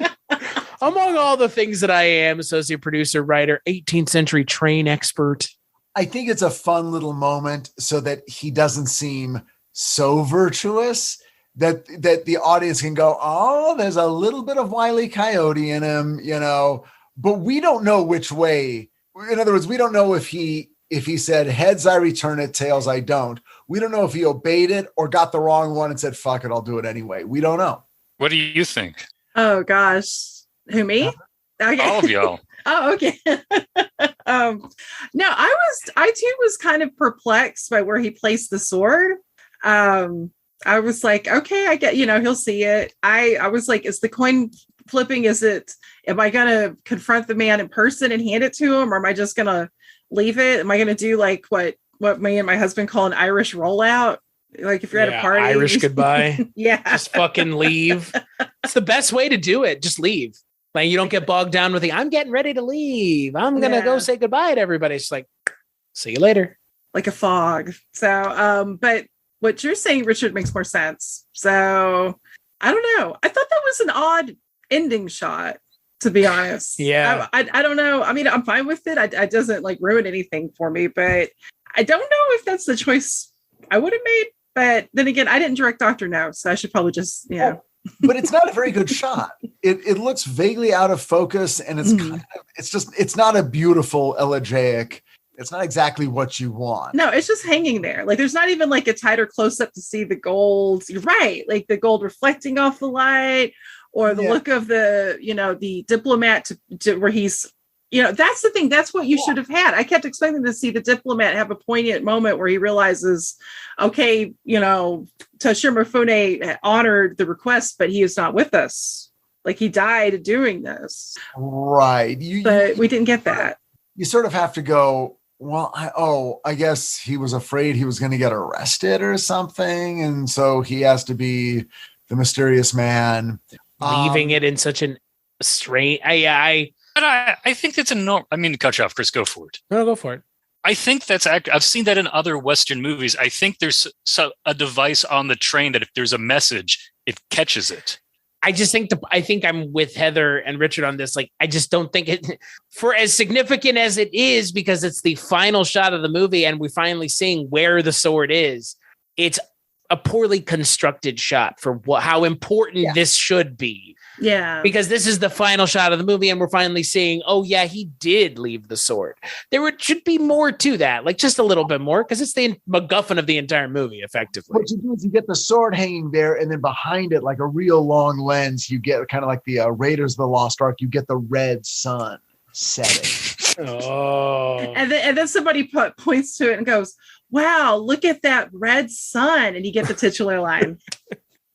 Among all the things that I am, associate producer, writer, 18th century train expert. I think it's a fun little moment so that he doesn't seem so virtuous that the audience can go, oh, there's a little bit of Wile E. Coyote in him, but we don't know which way. In other words, we don't know if he said heads, I return it, tails, I don't. We don't know if he obeyed it or got the wrong one and said, fuck it, I'll do it anyway. We don't know. What do you think? Oh gosh. Who, me? Okay. All of y'all. Oh, okay. No, I too was kind of perplexed by where he placed the sword. I was like, okay, I get, he'll see it. I was like, is the coin flipping? Am I going to confront the man in person and hand it to him? Or am I just going to leave it? Am I going to do like what me and my husband call an Irish rollout? Like if you're at a party. Irish goodbye. Yeah. Just fucking leave. It's the best way to do it. Just leave. Like you don't get bogged down with I'm getting ready to leave. I'm going to go say goodbye to everybody. It's like, see you later. Like a fog. So, but what you're saying, Richard, makes more sense. So I don't know. I thought that was an odd ending shot, to be honest. Yeah. I don't know. I mean, I'm fine with it. It doesn't ruin anything for me, but I don't know if that's the choice I would have made. But then again, I didn't direct Dr. No, so I should probably just, But it's not a very good shot. It looks vaguely out of focus, and it's not a beautiful elegiac. It's not exactly what you want. No, it's just hanging there. There's not even a tighter close up to see the gold. You're right. The gold reflecting off the light, or the look of the diplomat to where he's, that's the thing. That's what you should have had. I kept expecting to see the diplomat have a poignant moment where he realizes, okay, Toshiro Mifune honored the request, but he is not with us. He died doing this. Right. But we didn't get that. You sort of have to go, well, I guess he was afraid he was going to get arrested or something. And so he has to be the mysterious man. Leaving it in such an strange... I think that's a norm. I mean, to cut you off, Chris, go for it. No, go for it. I think that's I've seen that in other Western movies. I think there's a device on the train that if there's a message, it catches it. I just think I think I'm with Heather and Richard on this. I just don't think it, for as significant as it is, because it's the final shot of the movie and we're finally seeing where the sword is. It's a poorly constructed shot for how important this should be. Yeah. Because this is the final shot of the movie and we're finally seeing, oh yeah, he did leave the sword. Should be more to that, just a little bit more, because it's the MacGuffin of the entire movie, effectively. What you do is you get the sword hanging there, and then behind it, like a real long lens, you get kind of like the Raiders of the Lost Ark, you get the red sun setting. Oh. And then somebody points to it and goes, wow, look at that red sun. And you get the titular line.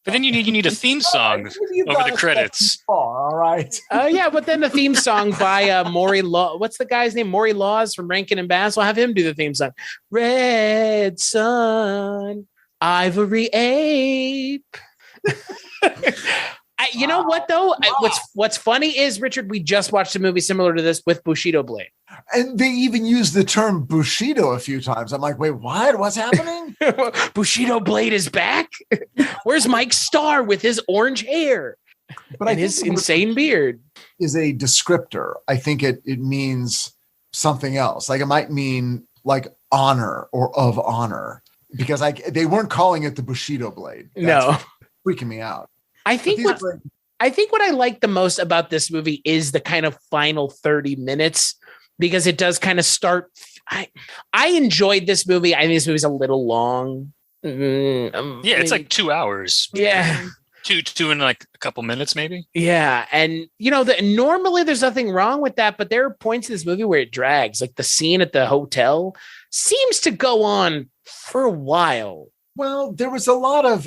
But then you need a theme song over the credits. All right. Oh yeah, but then the theme song by Maury Law. What's the guy's name? Maury Laws from Rankin and Bass. I'll have him do the theme song. Red sun, ivory ape. You know what though? What's funny is, Richard, we just watched a movie similar to this with Bushido Blade. And they even use the term Bushido a few times. I'm like, wait, what? What's happening? Bushido Blade is back? Where's Mike Starr with his orange hair? But And his insane beard is a descriptor. I think it means something else. Like it might mean like honor or of honor, because they weren't calling it the Bushido blade. That's freaking me out. I think what I like the most about this movie is the kind of final 30 minutes, because it does kind of start. I enjoyed this movie. I think this movie's a little long. It's like 2 hours. Yeah. Two in like a couple minutes, maybe. Yeah. And normally there's nothing wrong with that, but there are points in this movie where it drags. Like the scene at the hotel seems to go on for a while. Well, there was a lot of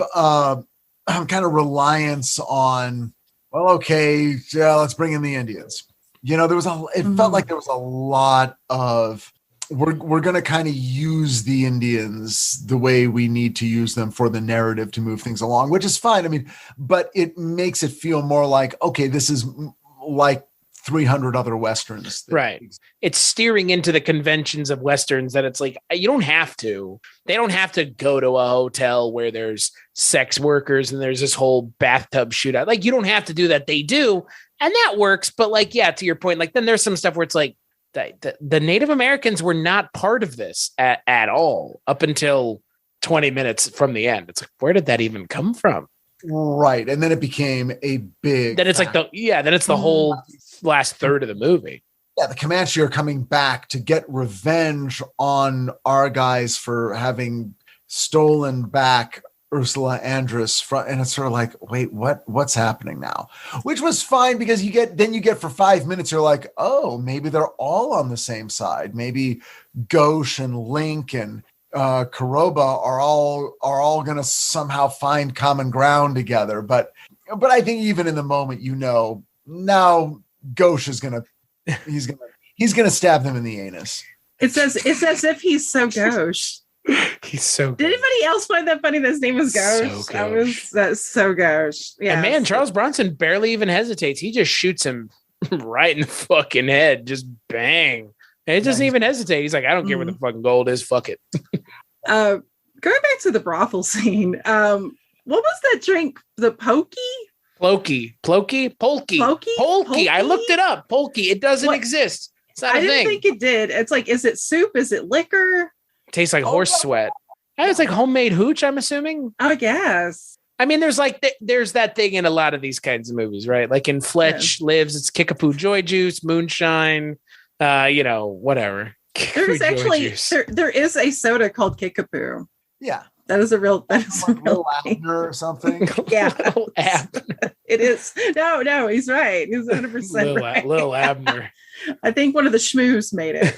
kind of reliance on, well, okay, yeah, let's bring in the Indians. It felt like there was a lot of, we're going to kind of use the Indians the way we need to use them for the narrative to move things along, which is fine. I mean, but it makes it feel more like, okay, this is like 300 other Westerns. Right. It's steering into the conventions of Westerns that it's like, they don't have to go to a hotel where there's sex workers and there's this whole bathtub shootout. Like, you don't have to do that. They do. And that works. But like, yeah, to your point, like then there's some stuff where it's like, the Native Americans were not part of this at all up until 20 minutes from the end. It's like, where did that even come from? Right. And then it became a big. Then it's like the whole last third of the movie. Yeah. The Comanche are coming back to get revenge on our guys for having stolen back Ursula Andress and it's sort of like, wait, what's happening now? Which was fine, because you get for 5 minutes, you're like, oh, maybe they're all on the same side. Maybe Ghosh and Link and Karoba are all going to somehow find common ground together. But I think even in the moment, now Ghosh is he's gonna stab them in the anus. It's as if he's so Ghosh. He's so good. Did anybody else find that funny? His name was Ghosh. That's so Ghosh. Yeah. And man, Charles Bronson barely even hesitates. He just shoots him right in the fucking head. Just bang. And it doesn't even hesitate. He's like, I don't care where the fucking gold is. Fuck it. Going back to the brothel scene. What was that drink? The pokey? Polky. I looked it up. Polky. It doesn't exist. It's not a thing. I didn't think it did. It's like, is it soup? Is it liquor? Tastes like horse sweat. It's like homemade hooch, I'm assuming. I guess. I mean, there's that thing in a lot of these kinds of movies, right? Like in Fletch Lives, it's Kickapoo Joy Juice, moonshine, whatever. There is actually there is a soda called Kickapoo. Yeah. That is a real Abner or something. Yeah. It is. No, he's right. He's 100% right. Little Abner. I think one of the schmoos made it.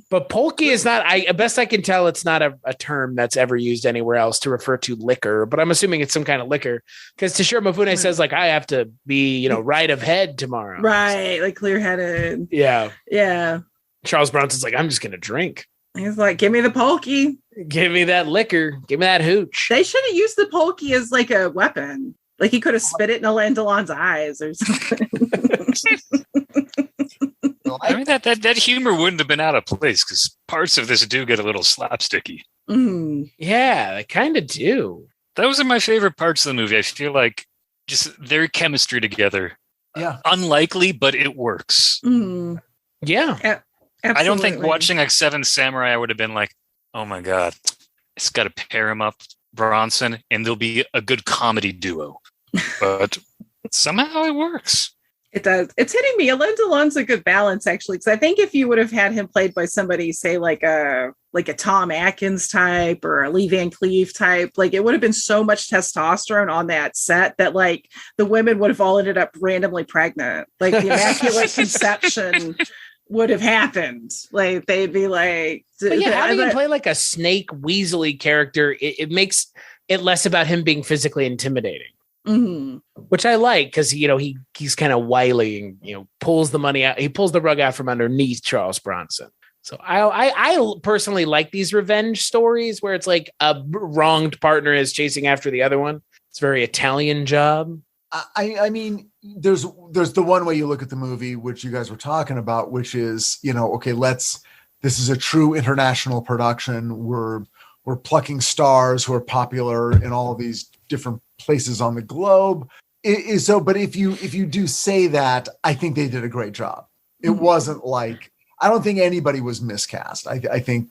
But polky is not, best I can tell, it's not a term that's ever used anywhere else to refer to liquor, but I'm assuming it's some kind of liquor, because Toshiro Mifune says like, I have to be, right of head tomorrow. Right. Like clear-headed. Yeah. Yeah. Charles Bronson's like, I'm just going to drink. He's like, give me the polky. Give me that liquor. Give me that hooch. They should have used the polky as like a weapon. Like he could have spit it in Alain Delon's eyes or something. I mean, that humor wouldn't have been out of place, because parts of this do get a little slapsticky. Mm. Yeah, they kind of do. Those are my favorite parts of the movie. I feel like just their chemistry together. Yeah. Unlikely, but it works. Mm. Yeah. Absolutely. I don't think watching like Seven Samurai, I would have been like, oh my God, it's got to pair him up, Bronson, and there'll be a good comedy duo. But somehow it works. It does. It's hitting me. Alain Delon's a good balance, actually, because I think if you would have had him played by somebody, say like a Tom Atkins type or a Lee Van Cleef type, like it would have been so much testosterone on that set that like the women would have all ended up randomly pregnant. Like the Immaculate Conception would have happened. Like they'd be like, but yeah, having him play like a snake weaselly character, it makes it less about him being physically intimidating. Mm-hmm. Which I like, because he's kind of wily and pulls the money out. He pulls the rug out from underneath Charles Bronson. So I personally like these revenge stories where it's like a wronged partner is chasing after the other one. It's a very Italian job. I mean, there's the one way you look at the movie, which you guys were talking about, which is okay, this is a true international production. We're plucking stars who are popular in all of these different places on the globe, But if you do say that, I think they did a great job. It wasn't like, I don't think anybody was miscast. I think,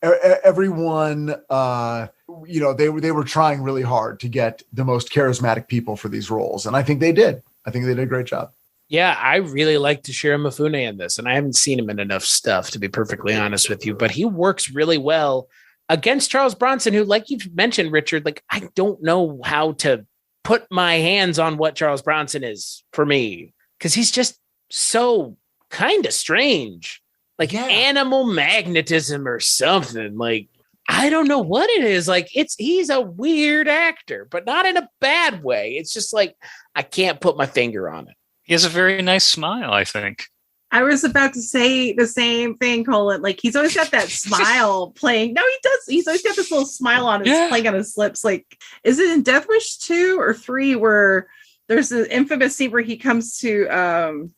everyone, they were trying really hard to get the most charismatic people for these roles. And I think they did. I think they did a great job. Yeah, I really like Toshiro Mifune in this, and I haven't seen him in enough stuff, to be perfectly honest with you, but he works really well against Charles Bronson, who, like you've mentioned, Richard, like, I don't know how to put my hands on what Charles Bronson is for me, because he's just so kind of strange, like animal magnetism or something. Like, I don't know what it is. Like, he's a weird actor, but not in a bad way. It's just like, I can't put my finger on it. He has a very nice smile, I think. I was about to say the same thing, Colin. Like, he's always got that smile playing. No, he does. He's always got this little smile on his playing on his lips. Like, is it in Death Wish 2 or 3 where there's an infamous scene where he comes to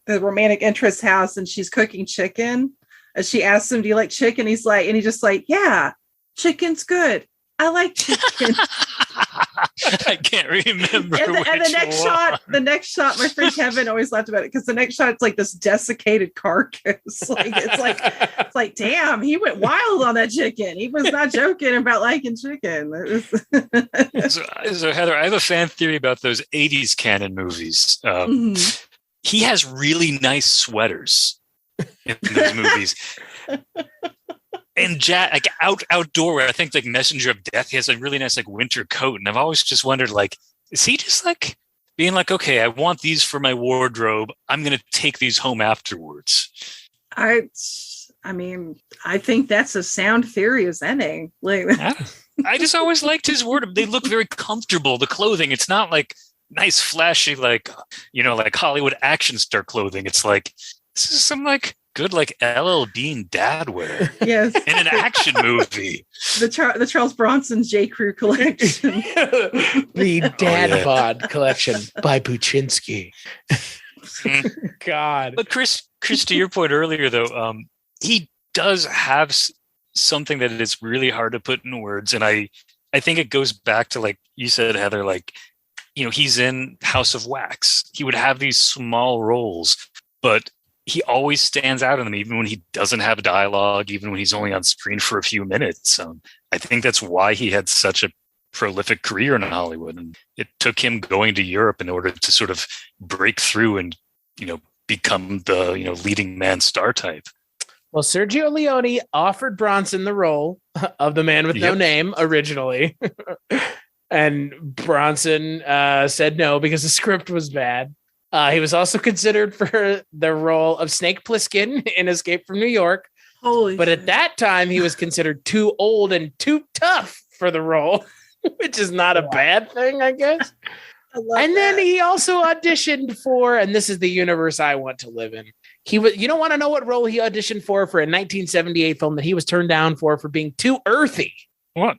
the romantic interest's house and she's cooking chicken? And she asks him, "Do you like chicken?" He's like, and he just like, "Yeah, chicken's good. I like chicken." I can't remember. And the next shot, my friend Kevin always laughed about it because the next shot, it's like this desiccated carcass. Like it's like, damn, he went wild on that chicken. He was not joking about liking chicken. So Heather, I have a fan theory about those 80s canon movies. He has really nice sweaters in those movies. And Jack, like outdoor, where I think like Messenger of Death, he has a really nice like winter coat, and I've always just wondered, like, is he just like being like, okay, I want these for my wardrobe, I'm gonna take these home afterwards? I mean, I think that's a sound theory as any. Like, I just always liked his wardrobe. They look very comfortable. The clothing, it's not like nice, flashy, like like Hollywood action star clothing. It's like, this is some like good like LL Bean dad wear. Yes. In an action movie. The Charles Bronson J. Crew collection. The Dad Bod collection by Buczynski. God. But Chris, to your point earlier though, he does have something that is really hard to put in words. And I think it goes back to, like you said, Heather, like, he's in House of Wax. He would have these small roles, but he always stands out in them, even when he doesn't have dialogue, even when he's only on screen for a few minutes. I think that's why he had such a prolific career in Hollywood. And it took him going to Europe in order to sort of break through and, become the, leading man star type. Well, Sergio Leone offered Bronson the role of the man with no name originally. And Bronson said no because the script was bad. He was also considered for the role of Snake Plissken in Escape from New York. But at that time, he was considered too old and too tough for the role, which is not a bad thing, I guess. Then he also auditioned for, and this is the universe I want to live in. You don't want to know what role he auditioned for a 1978 film that he was turned down for being too earthy. What?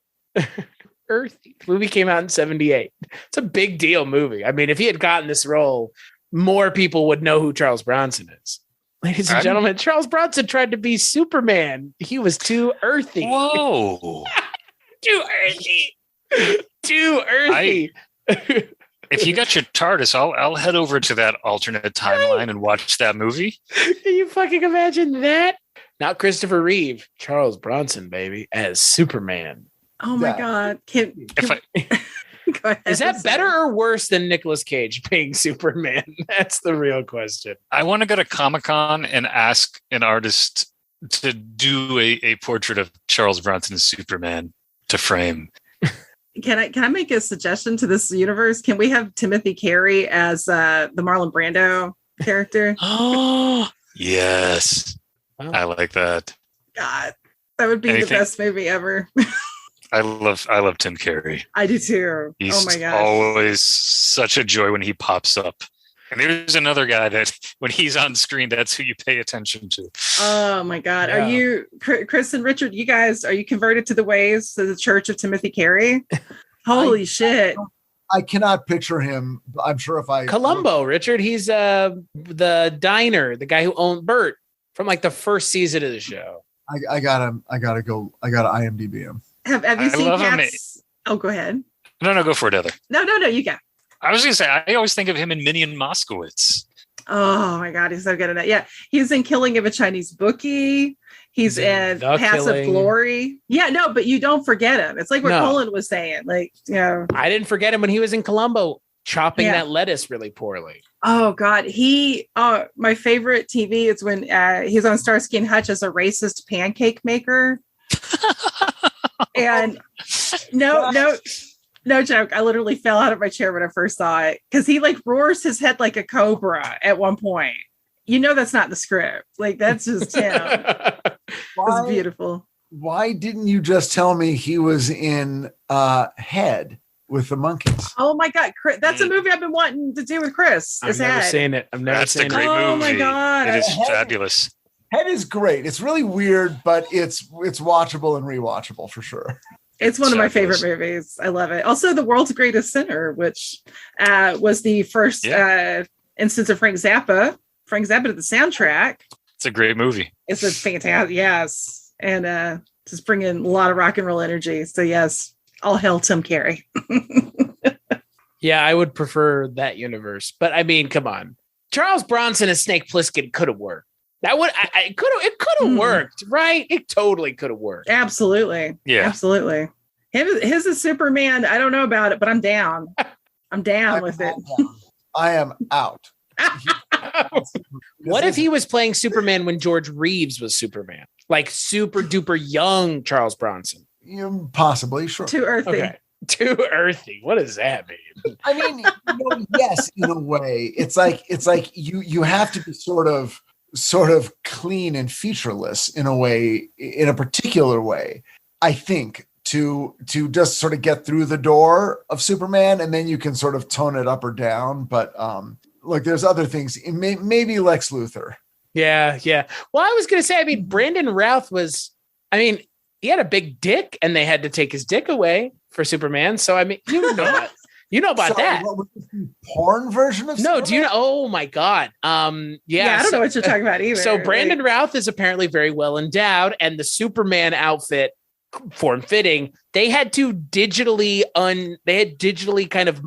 Earthy. The movie came out in 78. It's a big deal movie. I mean, if he had gotten this role, more people would know who Charles Bronson is. Ladies and gentlemen, Charles Bronson tried to be Superman. He was too earthy. Whoa. Too earthy. Too earthy. If you got your TARDIS, I'll head over to that alternate timeline and watch that movie. Can you fucking imagine that? Not Christopher Reeve, Charles Bronson, baby, as Superman. Oh my God. Go ahead. Is that better or worse than Nicolas Cage being Superman? That's the real question. I want to go to Comic-Con and ask an artist to do a portrait of Charles Bronson as Superman to frame. Can I make a suggestion to this universe? Can we have Timothy Carey as the Marlon Brando character? Oh, yes. Wow. I like that. God, that would be the best movie ever. I love Tim Carey. I do too. He's oh my gosh. always such a joy when he pops up. And there's another guy that when he's on screen, that's who you pay attention to. Oh my God. Yeah. Are you, Chris and Richard, you guys, are you converted to the ways of the Church of Timothy Carey? Holy shit. I cannot picture him. I'm sure if I Columbo, Richard, he's the diner, the guy who owned Bert from like the first season of the show. I gotta IMDb him. Have you seen Cats? Oh, go ahead. No, go for it, Heather. No, you go. I was gonna say, I always think of him in Minion Moskowitz. Oh my God, he's so good at that. Yeah, he's in Killing of a Chinese Bookie. He's in The Passive Killing. Glory. Yeah, no, but you don't forget him. It's like what No. Colin was saying. Like, I didn't forget him when he was in Columbo, chopping Yeah. that lettuce really poorly. oh God, my favorite TV is when he's on Starsky and Hutch as a racist pancake maker. And no joke, I literally fell out of my chair when I first saw it because he like roars his head like a cobra at one point. You know that's not the script. Like that's just him. It's beautiful. Why didn't you just tell me he was in Head with the monkeys? Oh my God, Chris, that's a movie I've been wanting to do with Chris. I've His never head. seen it. I've never That's seen a great it. Oh movie. my God. It is Head- fabulous. Head is great. It's really weird, but it's watchable and rewatchable for sure. It's one of my favorite Fabulous. movies. I love it. Also, The World's Greatest Sinner, which was the first instance of Frank Zappa. Frank Zappa did the soundtrack. It's a great movie. It's a fantastic, yes, and just bringing a lot of rock and roll energy. So yes, all hail Tim Carey. Yeah, I would prefer that universe. But I mean, come on. Charles Bronson as Snake Plissken could have worked. That would it could have worked, right? It totally could have worked. Absolutely, Yeah. absolutely. His is Superman. I don't know about it, but I'm down. I'm down with it. I am out. What if he was playing Superman when George Reeves was Superman? Like super duper young Charles Bronson. Possibly, sure. Too earthy. Okay. Too earthy. What does that mean? I mean, yes, in a way. It's like you have to be sort of clean and featureless in a way, in a particular way, I think, to just sort of get through the door of Superman, and then you can sort of tone it up or down. But look, there's other things. Maybe Lex Luthor. Yeah. Well, I was gonna say, I mean, Brandon Routh he had a big dick and they had to take his dick away for Superman. So I mean, you know about Sorry, that. what was the porn version of No, Superman? do you know? Oh my God. Yeah, I don't know what you're talking about either. So Brandon Routh is apparently very well endowed, and the Superman outfit, form fitting, they had to digitally kind of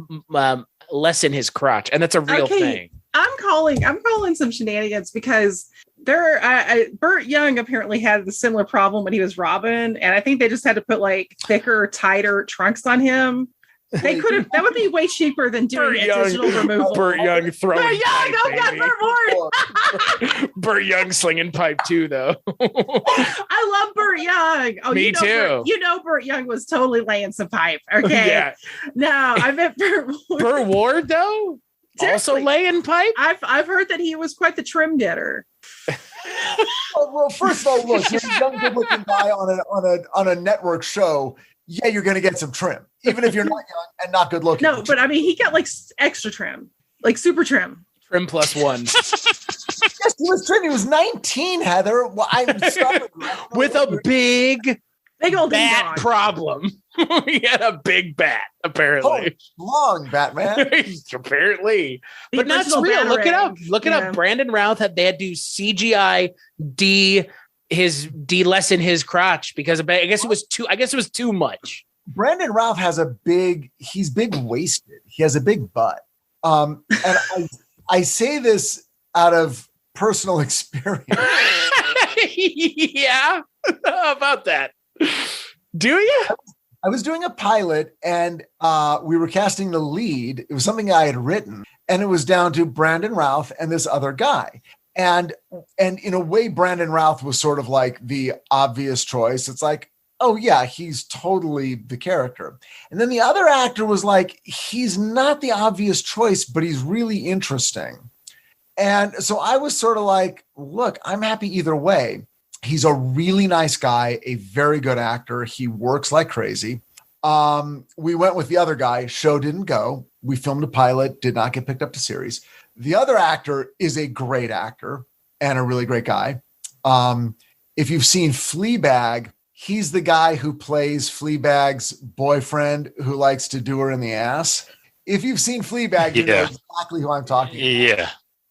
lessen his crotch, and that's a real thing. I'm calling some shenanigans because Burt Young apparently had the similar problem when he was Robin, and I think they just had to put like thicker, tighter trunks on him. They could have. That would be way cheaper than doing a digital removal. Burt Young throwing Burt Young, pipe, oh God, baby. Burt Ward. Burt Young slinging pipe too, though. I love Burt Young. Oh, Me too. Burt Young was totally laying some pipe. Okay. Yeah. No, I meant Burt Ward. Burt Ward, though, also Seriously. laying pipe. I've heard that he was quite the trim getter. Well, first of all, look, you're a young, good-looking guy on a network show. Yeah, you're going to get some trim, even if you're not young and not good looking. No, but I mean, he got like extra trim, like super trim. Trim plus one. Yes, he was trim. He was 19, Heather. Well, I'm sorry. With a big old bat ding-dong. problem. He had a big bat, apparently. long Batman. Apparently. The But that's original real. Look it up. Batarang. Look it Yeah. up. Brandon Routh they had to CGI de-lessen his crotch because I guess it was too much. Brandon Routh has he's big waisted. He has a big butt. And I say this out of personal experience. Yeah. How about that? Do you? I was doing a pilot and we were casting the lead. It was something I had written, and it was down to Brandon Routh and this other guy. And in a way, Brandon Routh was sort of like the obvious choice. It's like, oh yeah, he's totally the character. And then the other actor was like, he's not the obvious choice, but he's really interesting. And so I was sort of like, look, I'm happy either way. He's a really nice guy, a very good actor. He works like crazy. We went with the other guy. Show didn't go. We filmed a pilot, did not get picked up to series. The other actor is a great actor and a really great guy. If you've seen Fleabag, he's the guy who plays Fleabag's boyfriend who likes to do her in the ass. If you've seen Fleabag, you know exactly who I'm talking about. Yeah,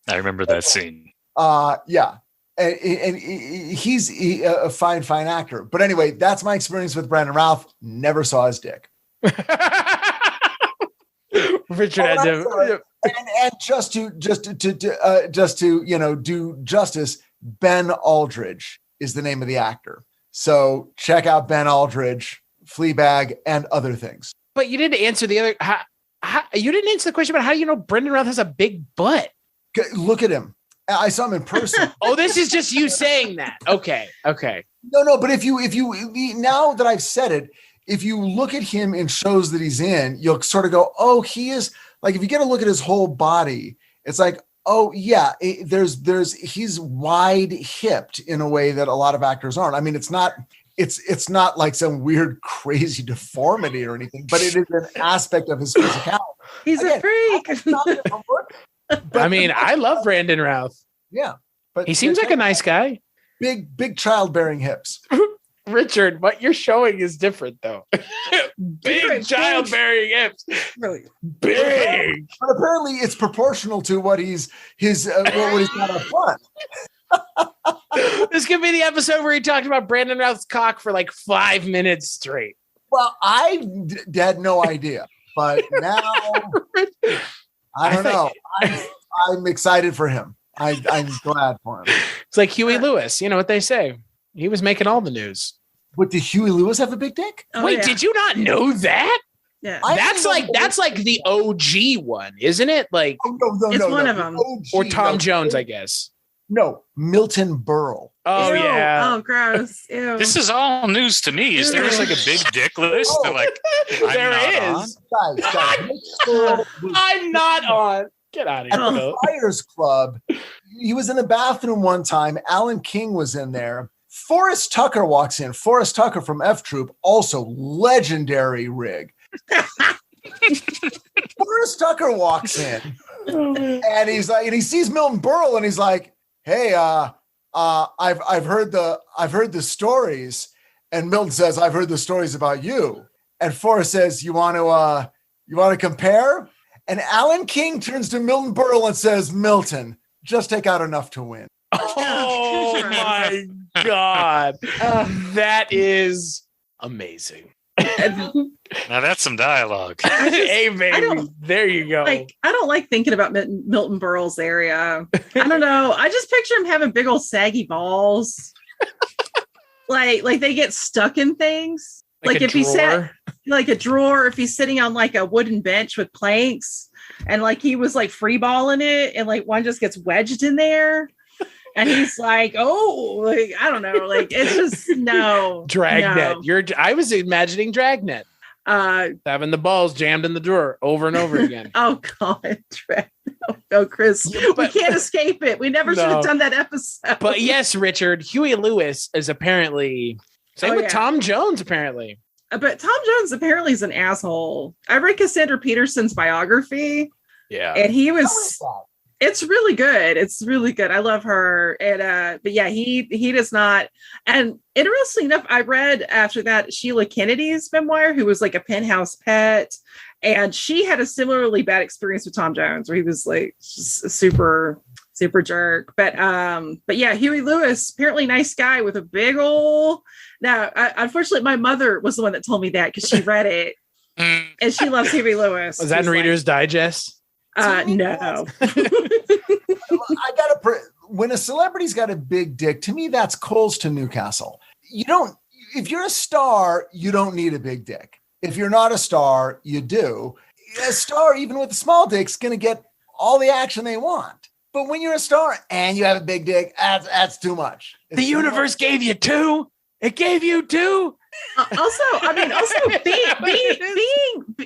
I remember that scene. Yeah. And he's a fine actor. But anyway, that's my experience with Brandon Routh. Never saw his dick. Richard had to. And just to do justice, Ben Aldridge is the name of the actor. So check out Ben Aldridge, Fleabag, and other things. But you didn't answer the other. You didn't answer the question about how you know Brendan Routh has a big butt. Look at him. I saw him in person. Oh, this is just you saying that. Okay. No. But if you now that I've said it, if you look at him in shows that he's in, you'll sort of go, oh, he is like, if you get a look at his whole body, it's like, oh yeah, he's wide hipped in a way that a lot of actors aren't. I mean, it's not like some weird, crazy deformity or anything, but it is an aspect of his physicality. He's a freak. I mean, I love Brandon Routh. Yeah, but he seems like a nice guy. Big childbearing hips. Richard, what you're showing is different, though. Big childbearing hips. Really big. But apparently, it's proportional to what he's got up front. This could be the episode where he talked about Brandon Routh's cock for like 5 minutes straight. Well, I had no idea, but now I don't know. I'm excited for him. I'm glad for him. It's like Huey Lewis. You know what they say. He was making all the news. But did Huey Lewis have a big dick? Oh, wait, did you not know that? Yeah, that's like the OG one, isn't it? Like, it's one of them. Or Tom Jones, I guess. No, Milton Berle. Oh, Ew. yeah. Oh, gross. Ew. This is all news to me. Is there just like a big dick list? That, like, there is. Guys, I'm not on. Get out of here. At the Friars Club, he was in the bathroom one time. Alan King was in there. Forrest Tucker walks in. Forrest Tucker from F Troop, also legendary rig. Forrest Tucker walks in, and he's like, and he sees Milton Berle, and he's like, "Hey, I've heard the stories." And Milton says, "I've heard the stories about you." And Forrest says, "You want to compare?" And Alan King turns to Milton Berle and says, "Milton, just take out enough to win." Oh my God. That is amazing. Now that's some dialogue. Hey, baby. There you go. I don't like thinking about Milton Berle's area. I don't know. I just picture him having big old saggy balls. like they get stuck in things. Like if he sat like a drawer, if he's sitting on like a wooden bench with planks and like he was like free balling it and like one just gets wedged in there. And he's like, oh, like, I don't know. Like, it's just no. Dragnet. No. I was imagining Dragnet. Having the balls jammed in the drawer over and over again. Oh, God. Oh, Chris. We can't escape it. We never should have done that episode. But yes, Richard, Huey Lewis is apparently, same with Tom Jones, apparently. But Tom Jones apparently is an asshole. I read Cassandra Peterson's biography. Yeah. And he was... It's really good. It's really good. I love her. And but yeah, he does not. And interestingly enough, I read after that Sheila Kennedy's memoir, who was like a penthouse pet, and she had a similarly bad experience with Tom Jones, where he was like just a super jerk. But yeah, Huey Lewis, apparently nice guy with a big ole. Now, unfortunately, my mother was the one that told me that because she read it, and she loves Huey Lewis. Was that in Reader's Digest? No. When a celebrity's got a big dick, to me, that's Coles to Newcastle. If you're a star, you don't need a big dick. If you're not a star, you do. A star, even with a small dick, is going to get all the action they want. But when you're a star and you have a big dick, that's too much. The universe gave you two. It gave you two. Also being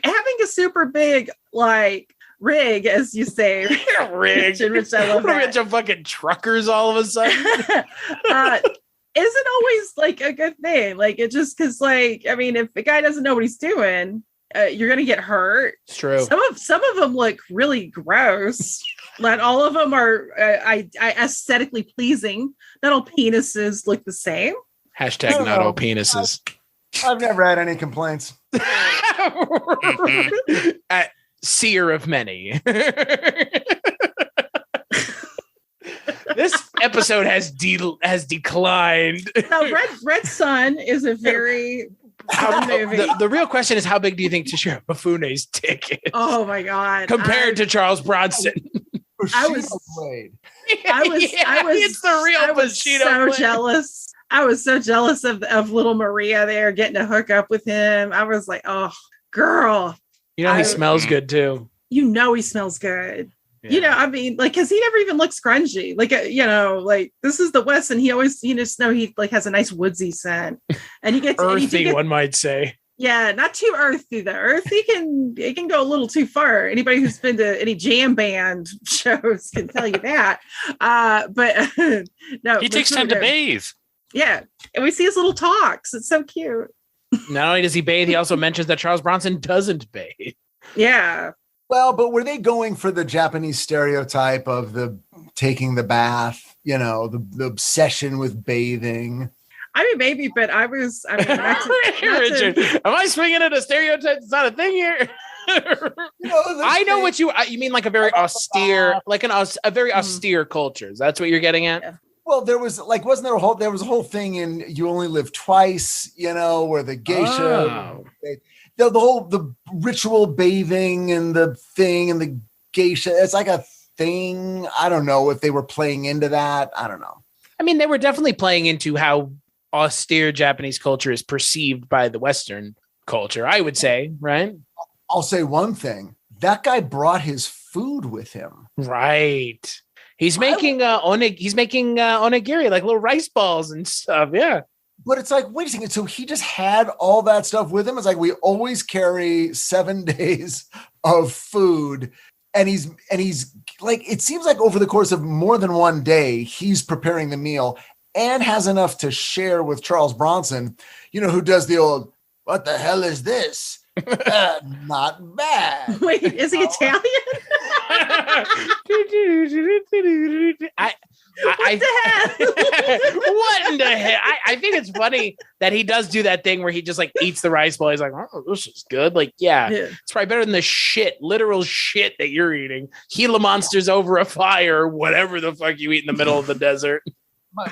having a super big, like, rig, as you say. Rig. Rich, I love that. Rich of fucking truckers all of a sudden. Isn't always like a good thing. Like, it just because, like, I mean, if a guy doesn't know what he's doing, you're gonna get hurt. It's true. Some of them look really gross. Not all of them are aesthetically pleasing. Not all penises look the same. Hashtag not all penises. I've never had any complaints. Seer of many. This episode has declined. Now, Red Sun is a very The real question is, how big do you think Toshiro Mifune's dick is? Oh my God. Compared to Charles Bronson. I was it's the real Bushido so blade. jealous. I was so jealous of little Maria there getting to hook up with him. I was like, oh, girl. You know, he smells good too. You know, he smells good. Yeah. You know, I mean, like, cause he never even looks grungy. Like, you know, like this is the West, and he always, you just know he like has a nice woodsy scent, and he gets earthy, one might say. Yeah, not too earthy though. Earthy it can go a little too far. Anybody who's been to any jam band shows can tell you that. But no, he takes time to bathe. Yeah, and we see his little talks. It's so cute. Not only does he bathe, he also mentions that Charles Bronson doesn't bathe. Yeah. Well, but were they going for the Japanese stereotype of the taking the bath, you know, the obsession with bathing? I mean, maybe, but I mean, Richard, am I swinging at a stereotype? It's not a thing here. I know what you mean, like a very austere, like a very austere culture. That's what you're getting at. Yeah. Well, there was like, there was a whole thing in You Only Live Twice, you know, where the geisha, the ritual bathing and the thing and the geisha, it's like a thing. I don't know if they were playing into that. I don't know. I mean, they were definitely playing into how austere Japanese culture is perceived by the Western culture, I would say, right? I'll say one thing. That guy brought his food with him. Right. He's making onigiri, like little rice balls and stuff. Yeah. But it's like, wait a second. So he just had all that stuff with him. It's like, we always carry 7 days of food. And he's like, it seems like over the course of more than one day, he's preparing the meal and has enough to share with Charles Bronson, you know, who does the old, what the hell is this? Not bad. Wait, is he Italian? What the hell? What in the hell? I think it's funny that he does do that thing where he just like eats the rice ball. He's like, oh, this is good. Like, yeah, it's probably better than the literal shit that you're eating. Gila monsters over a fire, or whatever the fuck you eat in the middle of the desert.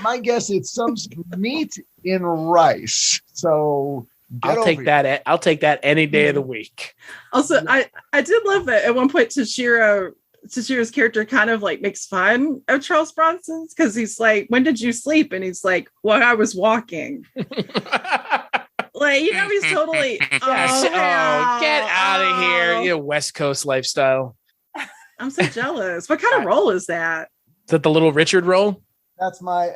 My guess, it's some meat in rice. So I'll take that. I'll take that any day of the week. Also, I did love that at one point Toshiro's character kind of like makes fun of Charles Bronson's, because he's like, when did you sleep? And he's like, well, I was walking. Like, you know, he's totally get out of here. You know, West Coast lifestyle. I'm so jealous. What kind of role is that? Is that the little Richard role? That's my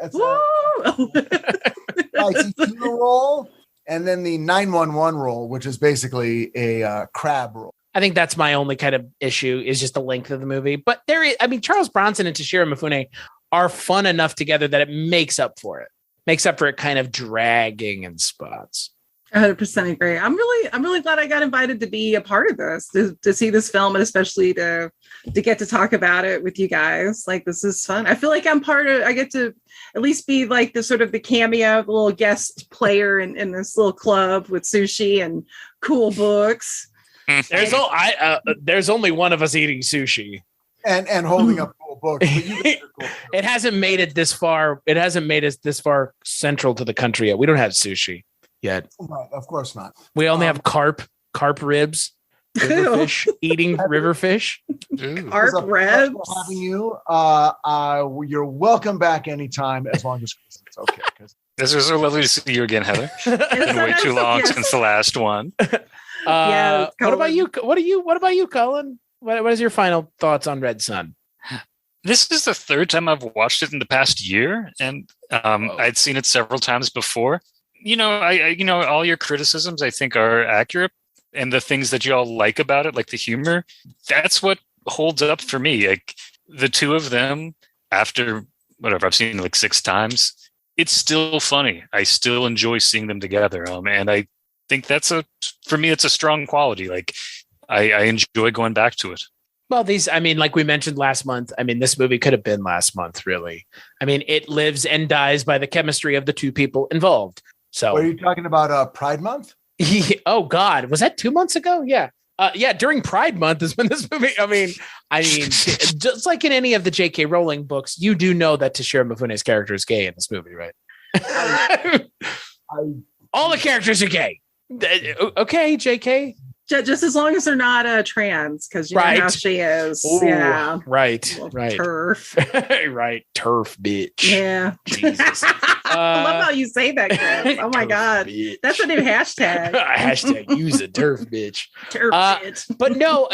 role. And then the 911 role, which is basically a crab role. I think that's my only kind of issue, is just the length of the movie. But Charles Bronson and Toshiro Mifune are fun enough together that it makes up for it. Makes up for it kind of dragging in spots. 100% agree. I'm really glad I got invited to be a part of this, to see this film, and especially to get to talk about it with you guys. Like, this is fun. I feel like I get to at least be like the sort of the cameo, the little guest player in this little club with sushi and cool books. There's only one of us eating sushi and holding up cool books. It hasn't made it this far. It hasn't made us this far central to the country yet. We don't have sushi yet. Right, of course not. We only have carp ribs, river fish, eating river fish. Carp ribs. Having you. You're welcome back anytime, as long as it's okay. This was so lovely to see you again, Heather. It's been way too long since the last one. What about you? What about you, Colin? What is your final thoughts on Red Son? This is the third time I've watched it in the past year, and I'd seen it several times before. You know, I all your criticisms I think are accurate, and the things that you all like about it, like the humor, that's what holds up for me. Like, the two of them, after whatever I've seen like 6 times, it's still funny. I still enjoy seeing them together, and I think for me it's a strong quality. Like, I enjoy going back to it. Well, like we mentioned last month, this movie could have been last month, really. It lives and dies by the chemistry of the two people involved. So, are you talking about Pride Month? Oh God, was that 2 months ago? Yeah. During Pride Month is when this movie, just like in any of the J.K. Rowling books, you do know that Toshiro Mifune's character is gay in this movie, right? All the characters are gay. Okay, JK. Just as long as they're not trans, because you know how she is. Ooh, yeah. Right. Turf. Right. Turf bitch. Yeah. Jesus. I love how you say that, Chris. Oh my God. Bitch. That's a new hashtag. Hashtag use a turf bitch. Turf bitch. But no,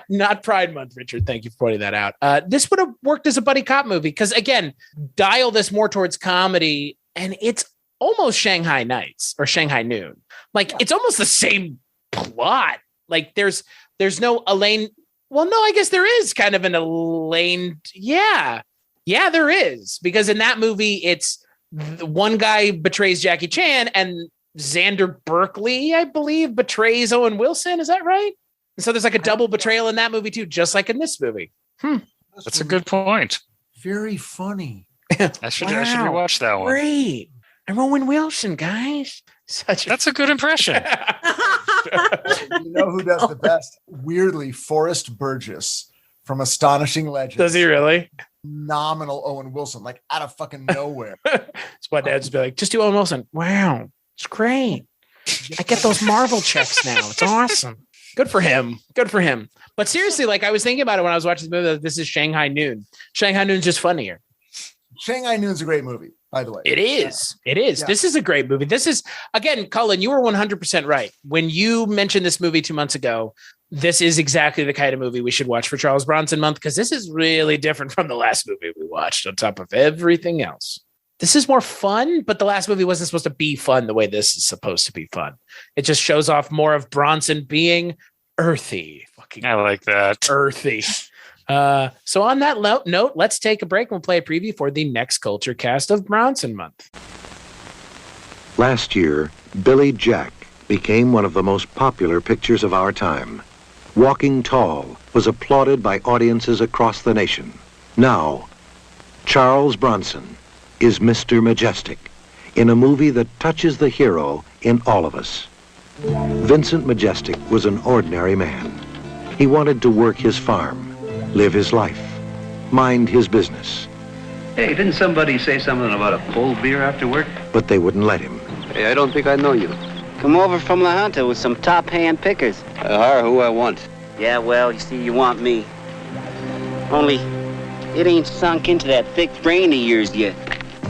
not Pride Month, Richard. Thank you for pointing that out. This would have worked as a buddy cop movie because, again, dial this more towards comedy, and it's almost Shanghai Nights or Shanghai Noon. Like, it's almost the same plot. Like, there's no Elaine. Well, no, I guess there is kind of an Elaine. Yeah, there is, because in that movie, it's the one guy betrays Jackie Chan and Xander Berkeley, I believe, betrays Owen Wilson. Is that right? And so there's like a double betrayal in that movie too, just like in this movie. That's a good point. Very funny. I should rewatch that one. Great. I'm Owen Wilson, guys. That's a good impression. You know who does the best? Weirdly, Forrest Burgess from Astonishing Legends. Does he really? Phenomenal Owen Wilson, like out of fucking nowhere. So my dad just be like, just do Owen Wilson. Wow, it's great. I get those Marvel checks now. It's awesome. Good for him. But seriously, like, I was thinking about it when I was watching the movie. This is Shanghai Noon. Shanghai Noon's just funnier. Shanghai Noon's a great movie, by the way. It is. It is. Yeah. This is a great movie. This is, again, Cullen, you were 100% right. When you mentioned this movie 2 months ago, this is exactly the kind of movie we should watch for Charles Bronson Month, because this is really different from the last movie we watched on top of everything else. This is more fun, but the last movie wasn't supposed to be fun the way this is supposed to be fun. It just shows off more of Bronson being earthy. I like that. Earthy. So on that note, let's take a break and we'll play a preview for the next Culture Cast of Bronson Month. Last year, Billy Jack became one of the most popular pictures of our time. Walking Tall was applauded by audiences across the nation. Now, Charles Bronson is Mr. Majestic in a movie that touches the hero in all of us. Vincent Majestic was an ordinary man. He wanted to work his farm, live his life, mind his business. Hey, didn't somebody say something about a cold beer after work? But they wouldn't let him. Hey, I don't think I know you. Come over from La Junta with some top hand pickers. Hire who I want. Yeah, well, you see, you want me. Only, it ain't sunk into that thick brain of yours yet.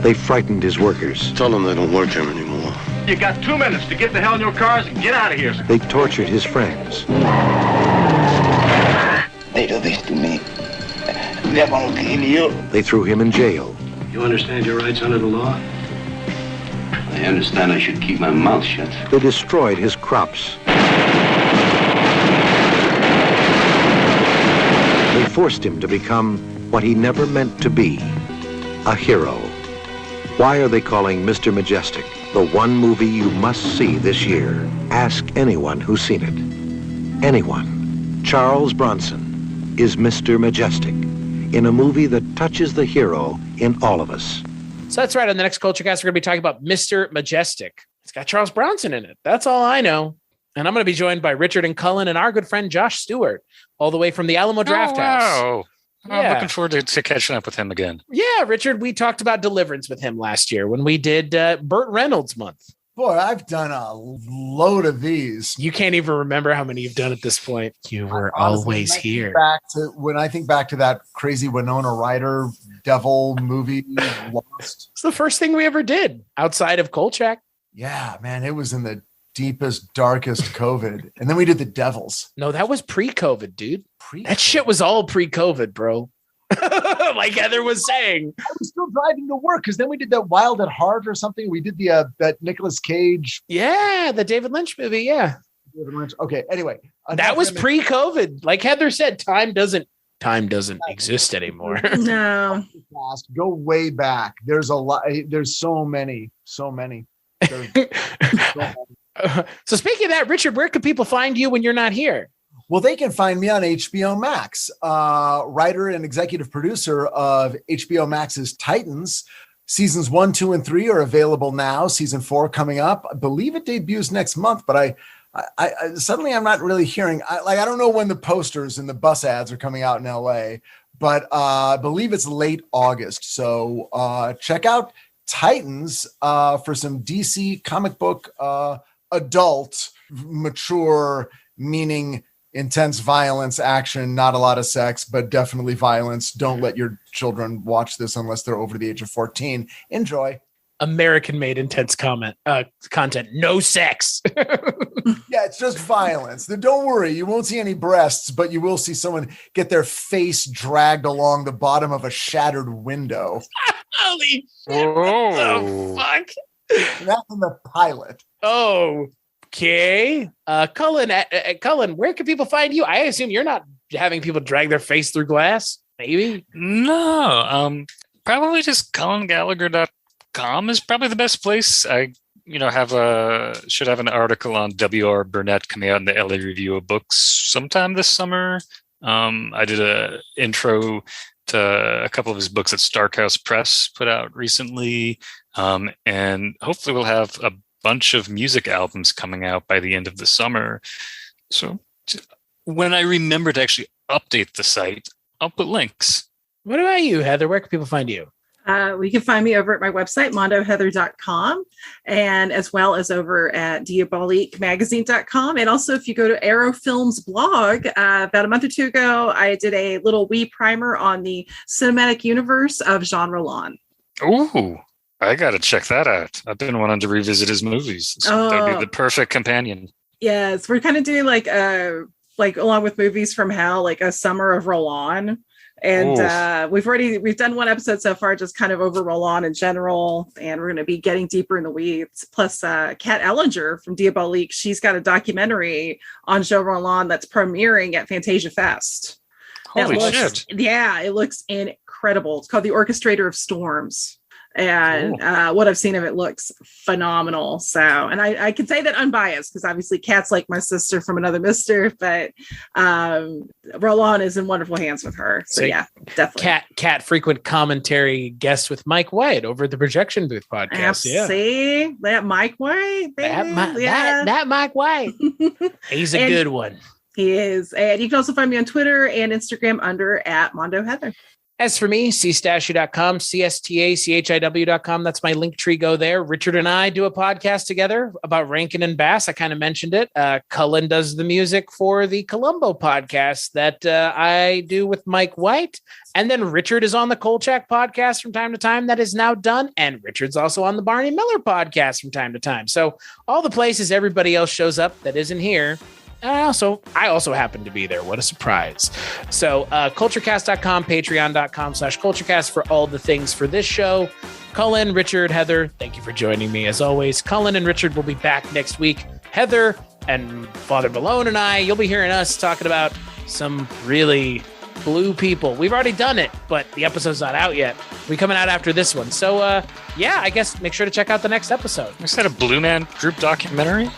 They frightened his workers. Tell them they don't work here anymore. You got 2 minutes to get the hell in your cars and get out of here. They tortured his friends. They do this to me. They're gonna kill you. They threw him in jail. You understand your rights under the law? I understand I should keep my mouth shut. They destroyed his crops. They forced him to become what he never meant to be, a hero. Why are they calling Mr. Majestic the one movie you must see this year? Ask anyone who's seen it. Anyone. Charles Bronson is Mr. Majestic in a movie that touches the hero in all of us. So that's right. On the next Culture Cast, we're going to be talking about Mr. Majestic. It's got Charles Bronson in it. That's all I know. And I'm going to be joined by Richard and Cullen and our good friend Josh Stewart, all the way from the Alamo Draft House. Wow. I'm looking forward to catching up with him again. Yeah, Richard, we talked about Deliverance with him last year when we did Burt Reynolds Month. Boy, I've done a load of these. You can't even remember how many you've done at this point. You were always here. When I think back to that crazy Winona Ryder devil movie, Lost. It's the first thing we ever did outside of Kolchak. Yeah, man, it was in the deepest, darkest COVID. And then we did The Devils. No, that was pre-COVID, dude. That shit was all pre-COVID, bro. Like Heather was saying. I was still driving to work because then we did that Wild at Heart or something. We did the that Nicolas Cage. Yeah, the David Lynch movie. Yeah. David Lynch. Okay. Anyway, that was pre-COVID. Like Heather said, time doesn't exist anymore. No. Go way back. There's a lot. There's so many. So many. So speaking of that, Richard, where can people find you when you're not here? Well, they can find me on HBO Max, writer and executive producer of HBO Max's Titans. Seasons 1, 2, and 3 are available now. Season 4 coming up. I believe it debuts next month, but I suddenly I'm not really hearing. I don't know when the posters and the bus ads are coming out in LA, but I believe it's late August. So check out Titans for some DC comic book adult, mature, meaning intense violence, action, not a lot of sex, but definitely violence. Don't let your children watch this unless they're over the age of 14. Enjoy. American-made intense content. No sex. Yeah, it's just violence. Don't worry, you won't see any breasts, but you will see someone get their face dragged along the bottom of a shattered window. Holy shit! What the fuck? That's in the pilot. Oh, okay. Cullen, where can people find you? I assume you're not having people drag their face through glass. Maybe. No. Probably just CullenGallagher.com is probably the best place. I should have an article on W.R. Burnett coming out in the LA Review of Books sometime this summer. I did a intro to a couple of his books that Starkhouse Press put out recently. And hopefully we'll have a bunch of music albums coming out by the end of the summer. So when I remember to actually update the site, I'll put links. What about you, Heather? Where can people find you? You can find me over at my website, mondoheather.com, and as well as over at diabolicmagazine.com. And also, if you go to Arrow Films blog, about a month or two ago, I did a little wee primer on the cinematic universe of Jean Rollin. Ooh, I got to check that out. I've been wanting to revisit his movies. So that would be the perfect companion. Yes, we're kind of doing like along with Movies from Hell, like a summer of Rollin. And we've done one episode so far, just kind of over Rollin in general, and we're going to be getting deeper in the weeds. Plus, Kat Ellinger from Diabolique, she's got a documentary on Jean Rollin that's premiering at Fantasia Fest. Holy shit! Yeah, it looks incredible. It's called The Orchestrator of Storms. And what I've seen of it looks phenomenal. So, and I can say that unbiased because obviously Kat's like my sister from another mister, but Rollin is in wonderful hands with her. So yeah, definitely. Kat frequent commentary guest with Mike White over at the Projection Booth podcast. Yeah, see that Mike White, that Mike White. He's a good one. He is. And you can also find me on Twitter and Instagram under @MondoHeather. As for me, cstachiw.com, cstachiw.com. That's my link tree. Go there. Richard and I do a podcast together about Rankin and Bass. I kind of mentioned it. Cullen does the music for the Columbo podcast that I do with Mike White. And then Richard is on the Kolchak podcast from time to time. That is now done. And Richard's also on the Barney Miller podcast from time to time. So all the places everybody else shows up that isn't here. I also happen to be there. What a surprise. So culturecast.com, patreon.com/culturecast for all the things for this show. Cullen, Richard, Heather, thank you for joining me as always. Cullen and Richard will be back next week. Heather and Father Malone and I, you'll be hearing us talking about some really blue people. We've already done it, but the episode's not out yet. We're coming out after this one. So I guess make sure to check out the next episode. Is that a Blue Man Group documentary?